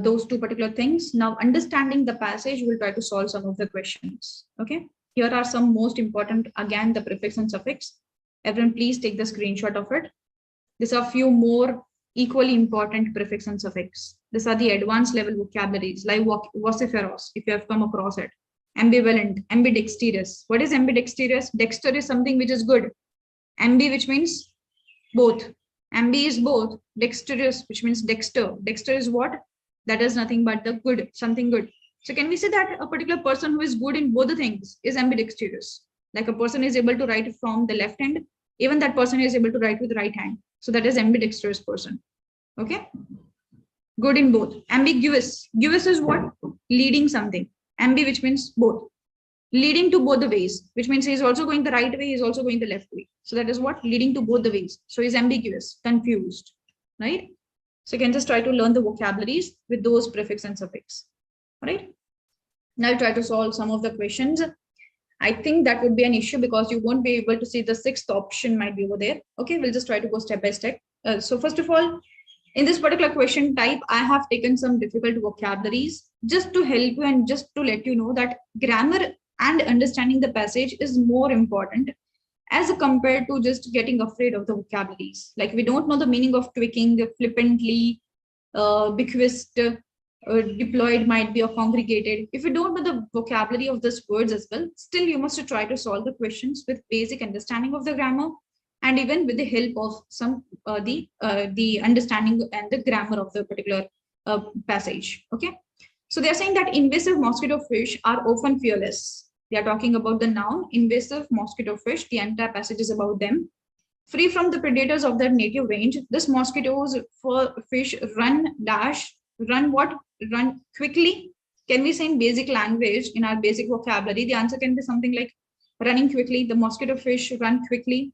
those two particular things. Now, understanding the passage, we'll try to solve some of the questions. Okay. Here are some most important, again, the prefix and suffix. Everyone, please take the screenshot of it. These are a few more equally important prefix and suffix. These are the advanced level vocabularies, like vociferous, if you have come across it. Ambivalent, ambidextrous. What is ambidextrous? Dexter is something which is good. Ambi, which means both. Ambi is both. Dexterous, which means dexter. Dexter is what? That is nothing but the good, something good. So can we say that a particular person who is good in both the things is ambidextrous? Like a person is able to write from the left hand, even that person is able to write with the right hand. So that is ambidextrous person. Okay. Good in both. Ambiguous. Guous is what? Leading something. Ambi, which means both. Leading to both the ways, which means he's also going the right way, he's also going the left way. So that is what? Leading to both the ways. So he's ambiguous, confused, right? So you can just try to learn the vocabularies with those prefix and suffix, right? Now I'll try to solve some of the questions. I think that would be an issue because you won't be able to see the sixth option might be over there. Okay, we'll just try to go step by step. So first of all, in this particular question type, I have taken some difficult vocabularies just to help you and just to let you know that grammar and understanding the passage is more important as compared to just getting afraid of the vocabularies. Like we don't know the meaning of tweaking, flippantly, bequeathed, deployed might be, or congregated. If you don't know the vocabulary of these words as well, still you must try to solve the questions with basic understanding of the grammar, and even with the help of some the understanding and the grammar of the particular passage. Okay, so they are saying that invasive mosquito fish are often fearless. They are talking about the noun invasive mosquito fish. The entire passage is about them. Free from the predators of their native range, this mosquitoes for fish run what? Run quickly. Can we say in basic language, in our basic vocabulary, the answer can be something like running quickly. The mosquito fish run quickly,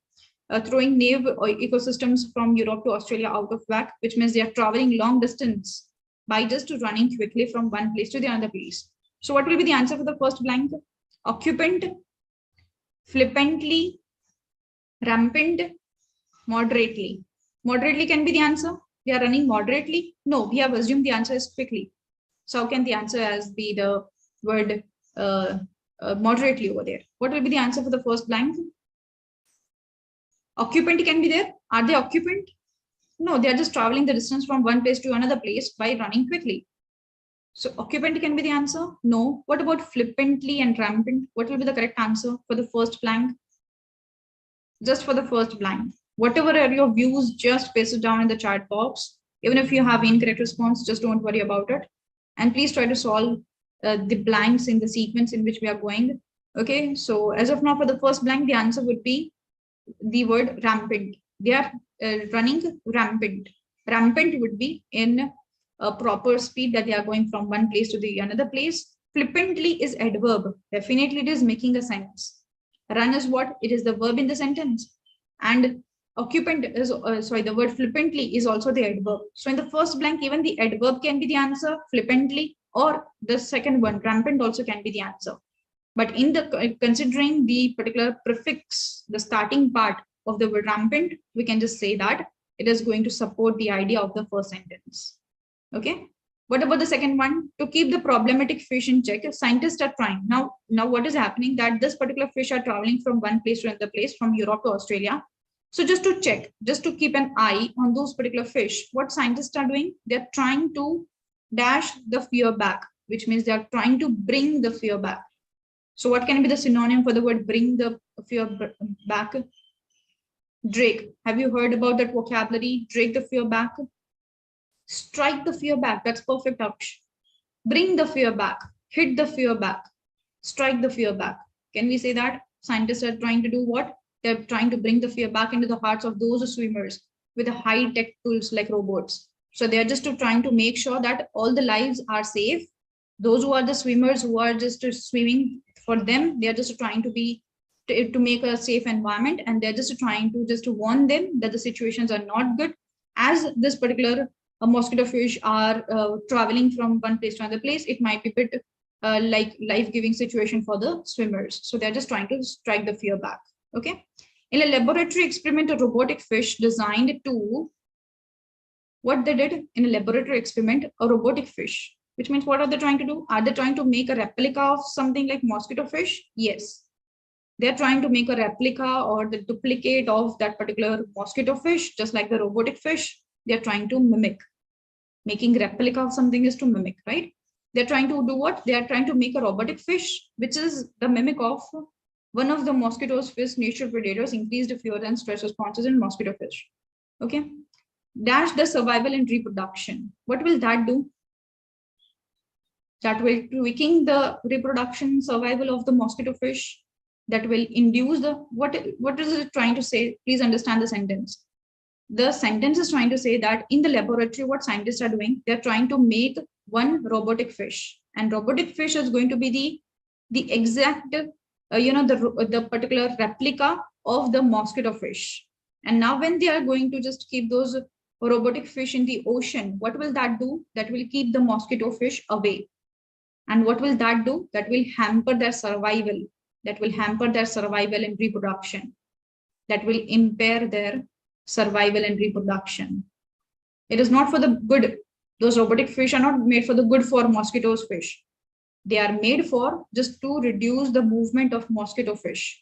throwing native ecosystems from Europe to Australia out of whack, which means they are traveling long distance by just running quickly from one place to the other place. So what will be the answer for the first blank? Occupant, flippantly, rampant, moderately. Moderately can be the answer. They are running moderately. No, we have assumed the answer is quickly. So how can the answer as be the word moderately over there? What will be the answer for the first blank? Occupant can be there. Are they occupant? No, they are just traveling the distance from one place to another place by running quickly. So occupant can be the answer. No. What about flippantly and rampant? What will be the correct answer for the first blank? Just for the first blank. Whatever are your views, just paste it down in the chat box. Even if you have incorrect response, just don't worry about it. And please try to solve the blanks in the sequence in which we are going. Okay, so as of now, for the first blank, the answer would be the word rampant. They are running rampant. Rampant would be in a proper speed that they are going from one place to the another place. Flippantly is adverb. Definitely it is making a sentence. Run is what? It is the verb in the sentence. And occupant is, the word flippantly is also the adverb. So in the first blank, even the adverb can be the answer, flippantly, or the second one, rampant, also can be the answer. But in the considering the particular prefix, the starting part of the word rampant, we can just say that it is going to support the idea of the first sentence. Okay. What about the second one? To keep the problematic fish in check, scientists are trying. Now what is happening that this particular fish are traveling from one place to another place, from Europe to Australia. So just to check, just to keep an eye on those particular fish, what scientists are doing, they're trying to dash the fear back, which means they're trying to bring the fear back. So what can be the synonym for the word bring the fear back? Drake. Have you heard about that vocabulary? Drake the fear back. Strike the fear back. That's perfect, Aksh. Bring the fear back. Hit the fear back. Strike the fear back. Can we say that? Scientists are trying to do what? They're trying to bring the fear back into the hearts of those swimmers with high-tech tools like robots. So they're just trying to make sure that all the lives are safe. Those who are the swimmers who are just swimming, for them, they're just trying to make a safe environment, and they're just trying to just warn them that the situations are not good, as this particular mosquito fish are traveling from one place to another place. It might be a bit like life-giving situation for the swimmers. So they're just trying to strike the fear back. Okay. In a laboratory experiment, a robotic fish designed to, what they did in a laboratory experiment, a robotic fish, which means what are they trying to do? Are they trying to make a replica of something like mosquito fish? Yes. They're trying to make a replica or the duplicate of that particular mosquito fish, just like the robotic fish. They're trying to mimic. Making replica of something is to mimic, right? They're trying to do what? They are trying to make a robotic fish, which is the mimic of one of the mosquito's fish natural predators, increased fear and stress responses in mosquito fish. Okay. Dash the survival and reproduction. What will that do? That will tweaking the reproduction survival of the mosquito fish. That will induce the, what is it trying to say? Please understand the sentence. The sentence is trying to say that in the laboratory, what scientists are doing, they're trying to make one robotic fish, and robotic fish is going to be the exact, the particular replica of the mosquito fish. And now when they are going to just keep those robotic fish in the ocean, what will that do? That will keep the mosquito fish away. And what will that do? That will hamper their survival. That will hamper their survival and reproduction. That will impair their survival and reproduction. It is not for the good. Those robotic fish are not made for the good for mosquitoes fish. They are made for just to reduce the movement of mosquito fish.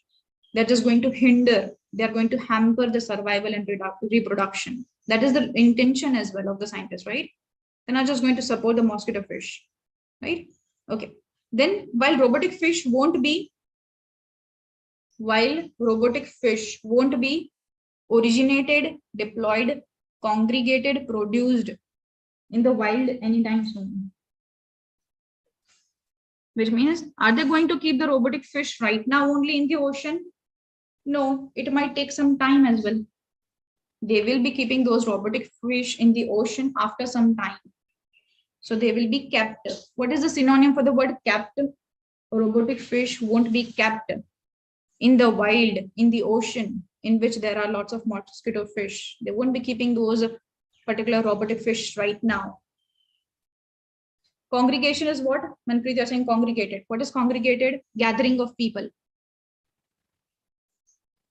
They're just going to hinder, they're going to hamper the survival and reproduction. That is the intention as well of the scientists, right? They're not just going to support the mosquito fish, right? Okay. Then while robotic fish won't be originated, deployed, congregated, produced in the wild anytime soon. Which means, are they going to keep the robotic fish right now only in the ocean? No, it might take some time as well. They will be keeping those robotic fish in the ocean after some time. So they will be kept. What is the synonym for the word kept? Robotic fish won't be kept in the wild, in the ocean, in which there are lots of mosquito fish. They won't be keeping those particular robotic fish right now. Congregation is what? Manpreet, you're saying congregated. What is congregated? Gathering of people.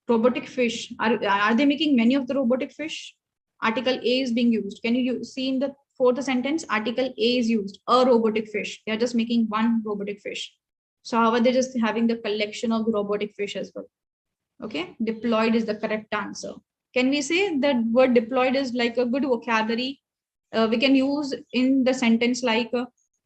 Robotic fish. Are they making many of the robotic fish? Article A is being used. Can you see in the fourth sentence? Article A is used. A robotic fish. They are just making one robotic fish. So how are they just having the collection of the robotic fish as well? Okay, deployed is the correct answer. Can we say that word deployed is like a good vocabulary? We can use in the sentence like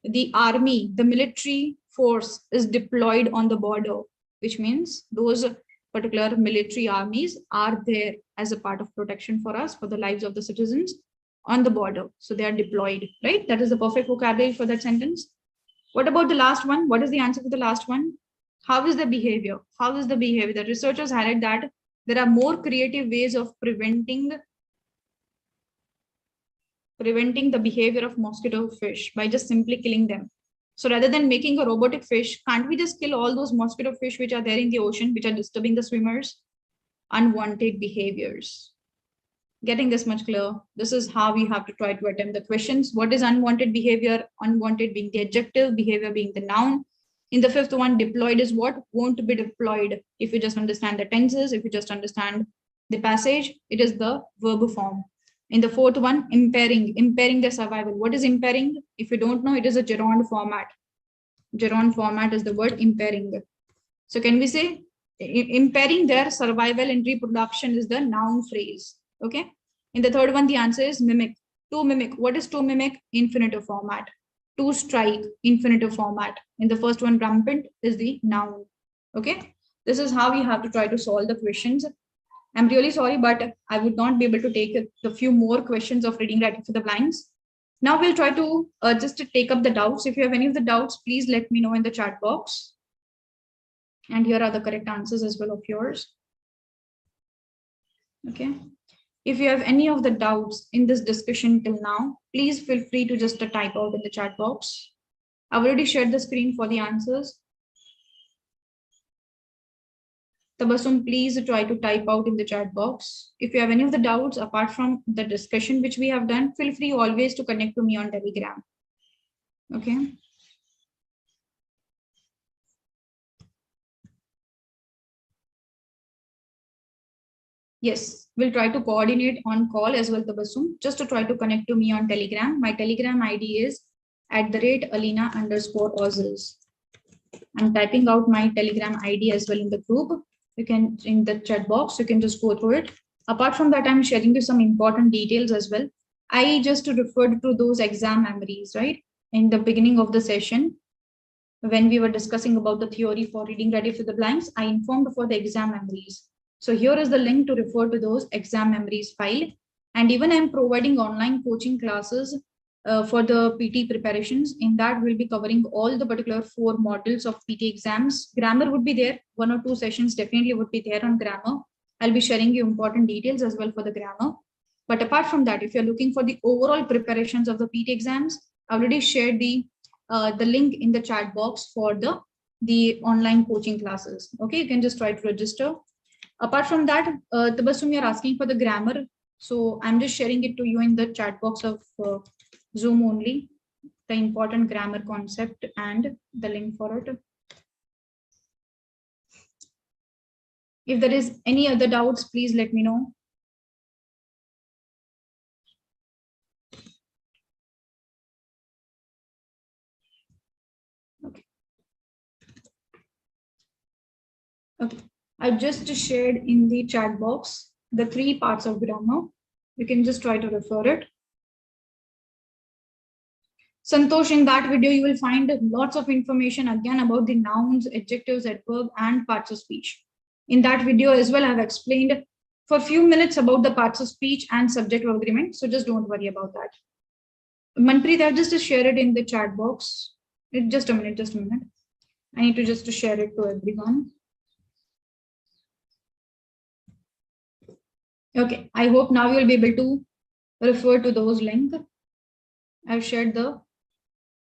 the army, the military force is deployed on the border, which means those particular military armies are there as a part of protection for us, for the lives of the citizens on the border. So they are deployed, right? That is the perfect vocabulary for that sentence. What about the last one? What is the answer for the last one? How is the behavior? How is the behavior? The researchers highlight that there are more creative ways of preventing the behavior of mosquito fish by just simply killing them. So rather than making a robotic fish, can't we just kill all those mosquito fish which are there in the ocean, which are disturbing the swimmers? Unwanted behaviors. Getting this much clear? This is how we have to try to attempt the questions. What is unwanted behavior? Unwanted being the adjective, behavior being the noun. In the fifth one, deployed is what? Won't be deployed. If you just understand the tenses, if you just understand the passage, it is the verb form. In the fourth one, impairing their survival. What is impairing? If you don't know, it is a gerund format. Gerund format is the word impairing. So can we say impairing their survival and reproduction is the noun phrase. Okay. In the third one, the answer is mimic. To mimic. What is to mimic? Infinitive format. To strike, infinitive format. In the first one, rampant is the noun. Okay. This is how we have to try to solve the questions. I'm really sorry, but I would not be able to take the few more questions of reading writing for the blinds. Now we'll try to just to take up the doubts. If you have any of the doubts, please let me know in the chat box. And here are the correct answers as well of yours. Okay. If you have any of the doubts in this discussion till now, please feel free to just type out in the chat box. I've already shared the screen for the answers. Tabassum, please try to type out in the chat box. If you have any of the doubts apart from the discussion which we have done, feel free always to connect to me on Telegram. Okay. Yes, we'll try to coordinate on call as well, Tabassum, just to try to connect to me on Telegram. My Telegram ID is @Alina_Ozils. I'm typing out my Telegram ID as well in the group. You can, in the chat box, you can just go through it. Apart from that, I'm sharing you some important details as well. I just referred to those exam memories, right? In the beginning of the session, when we were discussing about the theory for reading ready for the blinds, I informed for the exam memories. So here is the link to refer to those exam memories file. And even I'm providing online coaching classes for the PT preparations. In that, we'll be covering all the particular 4 modules of PT exams. Grammar would be there. 1 or 2 sessions definitely would be there on grammar. I'll be sharing you important details as well for the grammar. But apart from that, if you're looking for the overall preparations of the PT exams, I already shared the link in the chat box for the online coaching classes. Okay, you can just try to register. Apart from that, Tabassum, you're asking for the grammar. So I'm just sharing it to you in the chat box of Zoom only, the important grammar concept and the link for it. If there is any other doubts, please let me know. Okay. Okay. I just shared in the chat box the 3 parts of grammar. You can just try to refer it. Santosh, in that video, you will find lots of information again about the nouns, adjectives, adverb, and parts of speech. In that video as well, I have explained for a few minutes about the parts of speech and subject-verb agreement. So just don't worry about that. Manpreet, I've just shared it in the chat box. Just a minute. I need to just share it to everyone. Okay, I hope now you'll be able to refer to those links. I've shared the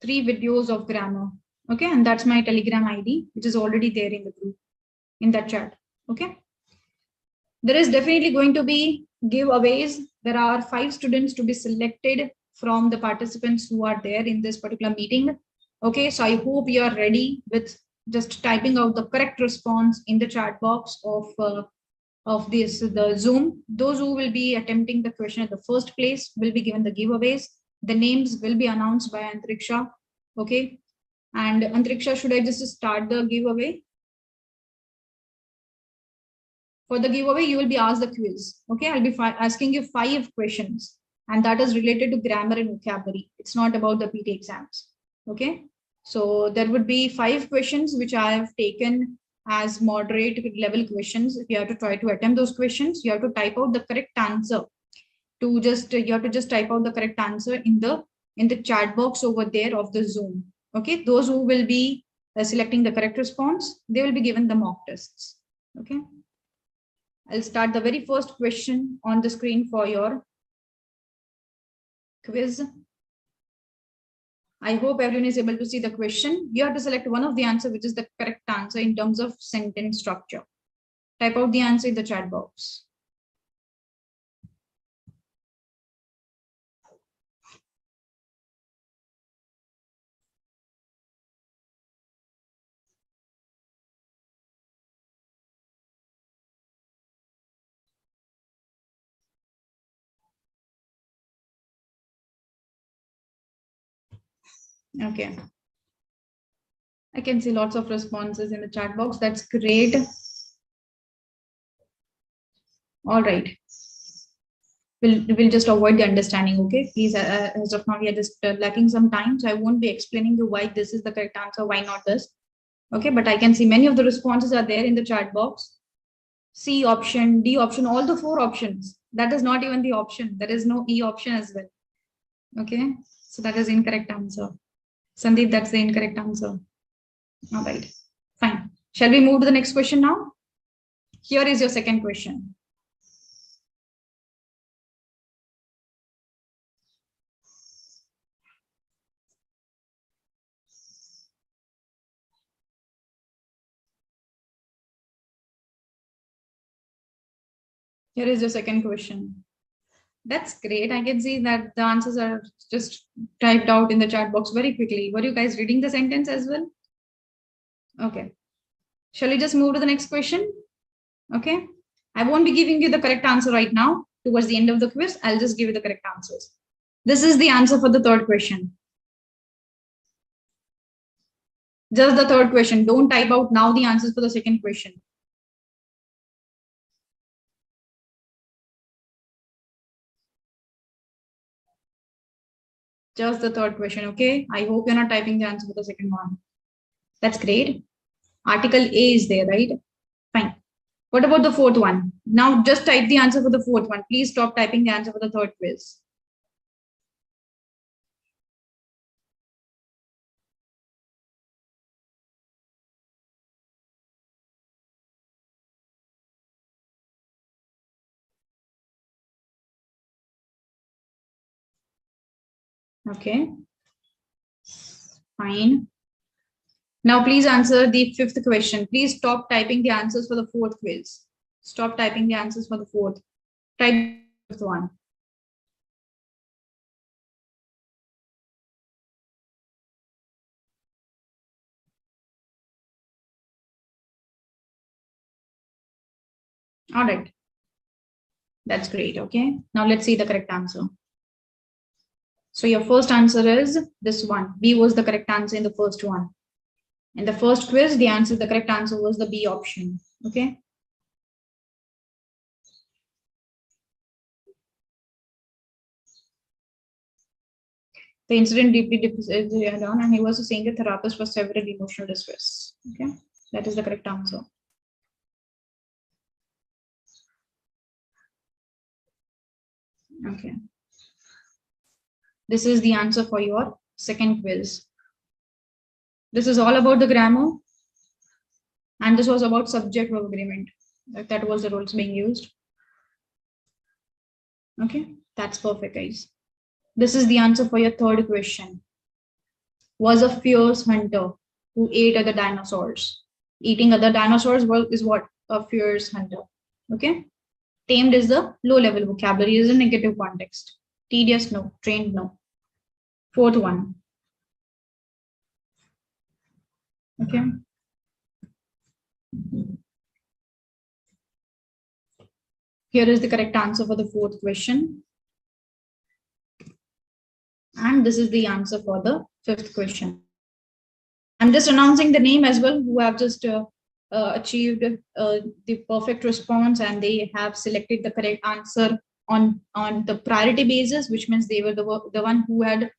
3 videos of grammar. Okay, and that's my Telegram ID, which is already there in the group, in that chat. Okay. There is definitely going to be giveaways. There are 5 students to be selected from the participants who are there in this particular meeting. Okay, so I hope you are ready with just typing out the correct response in the chat box of the Zoom. Those who will be attempting the question at the first place will be given the giveaways. The names will be announced by Antariksha. Okay, and Antariksha, should I just start the giveaway? For the giveaway, you will be asked the quiz. Okay, I'll be asking you 5 questions, and that is related to grammar and vocabulary. It's not about the PTE exams. Okay, so there would be 5 questions which I have taken as moderate level questions. If you have to try to attempt those questions, you have to type out the correct answer. You have to just type out the correct answer in the chat box over there of the Zoom. Okay, those who will be selecting the correct response, they will be given the mock tests. Okay, I'll start the very first question on the screen for your quiz. I hope everyone is able to see the question. You have to select one of the answer which is the correct answer in terms of sentence structure. Type out the answer in the chat box. Okay. I can see lots of responses in the chat box. That's great. All right. We'll just avoid the understanding. Okay, please. As of now, we are just lacking some time, so I won't be explaining you why this is the correct answer, why not this. Okay, but I can see many of the responses are there in the chat box. C option, D option, all the 4 options. That is not even the option. There is no E option as well. Okay, so that is incorrect answer. Sandeep, that's the incorrect answer. All right, fine. Shall we move to the next question now? Here is your second question. Here is your second question. That's great. I can see that the answers are just typed out in the chat box very quickly. Were you guys reading the sentence as well? Okay. Shall we just move to the next question? Okay. I won't be giving you the correct answer right now. Towards the end of the quiz, I'll just give you the correct answers. This is the answer for the third question. Just the third question. Don't type out now the answers for the second question. Just the third question, okay? I hope you're not typing the answer for the second one. That's great. Article A is there, right? Fine. What about the fourth one? Now just type the answer for the fourth one. Please stop typing the answer for the third quiz. Okay. Fine. Now please answer the fifth question. Please stop typing the answers for the fourth quiz. Stop typing the answers for the fourth. Type the fifth one. All right. That's great. Okay. Now let's see the correct answer. So your first answer is this one. B was the correct answer in the first one. In the first quiz, the correct answer was the B option. Okay. The incident deeply down, and he was saying a therapist for several emotional distress. Okay, that is the correct answer. Okay. This is the answer for your second quiz. This is all about the grammar, and this was about subject verb agreement. That was the rules being used. Okay, that's perfect, guys. This is the answer for your third question. Was a fierce hunter who ate other dinosaurs. Eating other dinosaurs is what? A fierce hunter. Okay. Tamed is the low level vocabulary, is a negative context. Tedious, no. Trained, no. Fourth one. Okay. Here is the correct answer for the fourth question. And this is the answer for the fifth question. I'm just announcing the name as well, who have just achieved the perfect response, and they have selected the correct answer on the priority basis, which means they were the one who had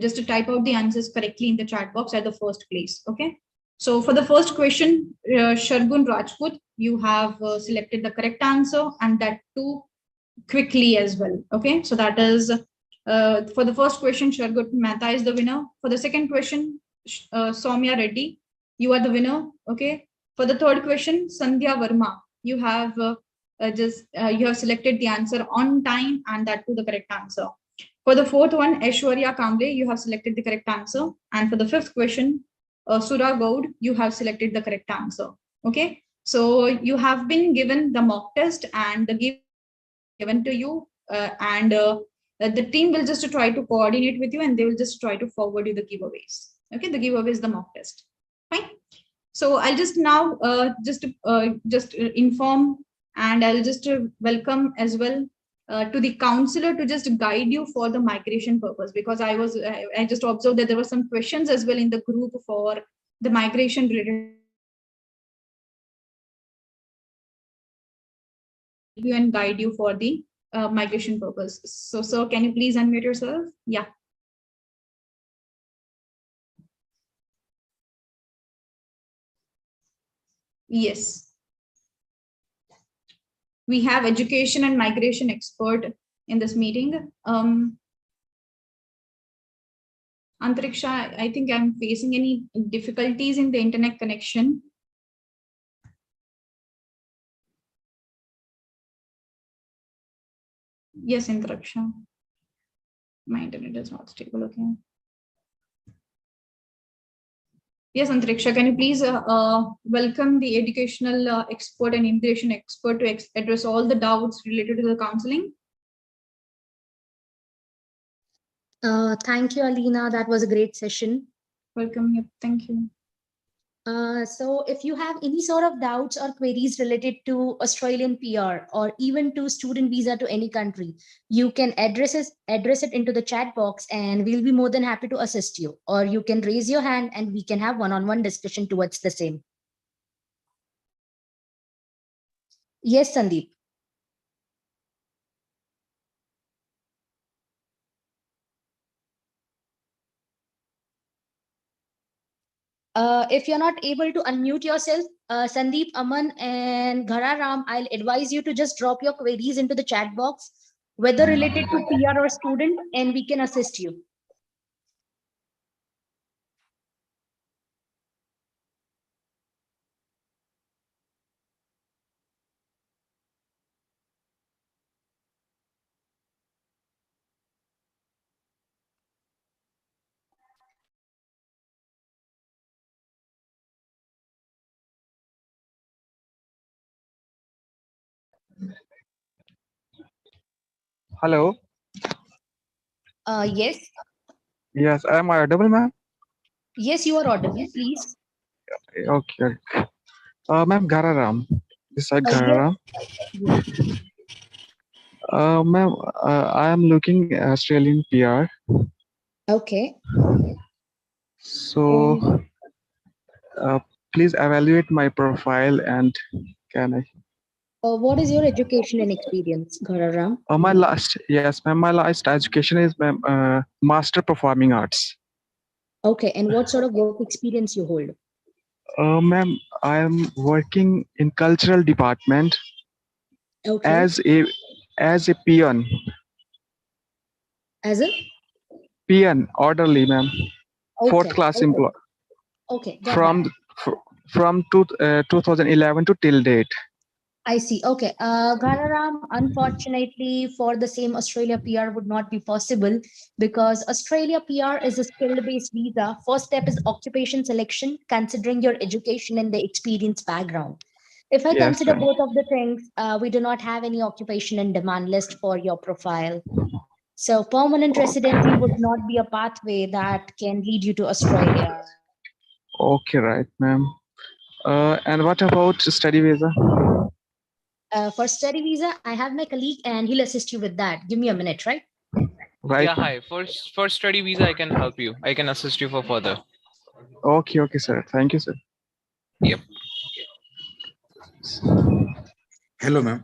just to type out the answers correctly in the chat box at the first place. Okay. So for the first question, 𝐓𝐮𝐭𝐲𝐿 Rajput, you have selected the correct answer, and that too quickly as well. Okay. So that is for the first question, 𝐓𝐿 Mehta is the winner. For the second question, Soumya Reddy, you are the winner. Okay. For the third question, Sandhya Verma, you have you have selected the answer on time, and that too the correct answer. For the fourth one, 𝐂𝐿𝐴𝐿𝐴 Kamble, you have selected the correct answer. And for the fifth question, Sura Goud, you have selected the correct answer. Okay. So you have been given the mock test and the gift given to you, and the team will just try to coordinate with you, and they will just try to forward you the giveaways. Okay, the giveaway is the mock test. Fine. So I'll just now just inform, and I'll just welcome as well to the counselor to just guide you for the migration purpose, because I just observed that there were some questions as well in the group for the migration related. You and guide you for the migration purpose. So, sir, can you please unmute yourself? Yeah. Yes. We have education and migration expert in this meeting. Antariksha, I think I'm facing any difficulties in the internet connection. Yes, Antariksha. My internet is not stable. Okay. Yes, Antariksha, can you please welcome the educational expert and immigration expert to address all the doubts related to the counseling? Thank you, Alina. That was a great session. Welcome. Yep, thank you. So if you have any sort of doubts or queries related to Australian PR or even to student visa to any country, you can address it into the chat box, and we'll be more than happy to assist you. Or you can raise your hand and we can have one-on-one discussion towards the same. Yes, Sandeep. If you're not able to unmute yourself, Sandeep, Aman, and Ghararam, I'll advise you to just drop your queries into the chat box, whether related to PR or student, and we can assist you. Hello. Yes. Yes, I am audible, ma'am. Yes, you are audible, please. Okay. Ma'am, Ghararam. This side Yes. Ghararam. Ma'am, I am looking Australian PR. Okay. So, please evaluate my profile, and can I? What is your education and experience, Ghararam? My last, yes, ma'am. My last education is, ma'am, Master Performing Arts. Okay, and what sort of work experience you hold? Ma'am, I am working in cultural department Okay, as a peon, as a orderly, ma'am. Fourth okay, class okay, employee okay, got that. from 2011 to till date. I see. Okay. Ghararam, unfortunately, for the same Australia PR would not be possible because Australia PR is a skill-based visa. First step is occupation selection, considering your education and the experience background. If I Yes, consider ma'am. both of the things, we do not have any occupation and demand list for your profile. So permanent residency would not be a pathway that can lead you to Australia. Okay, right, ma'am. And what about study visa? For study visa, I have my colleague and he'll assist you with that. Give me a minute, right? Right, Yeah, ma'am. hi. For study visa, I can help you. I can assist you for further. Okay, sir. Thank you, sir. Yep. Hello, ma'am.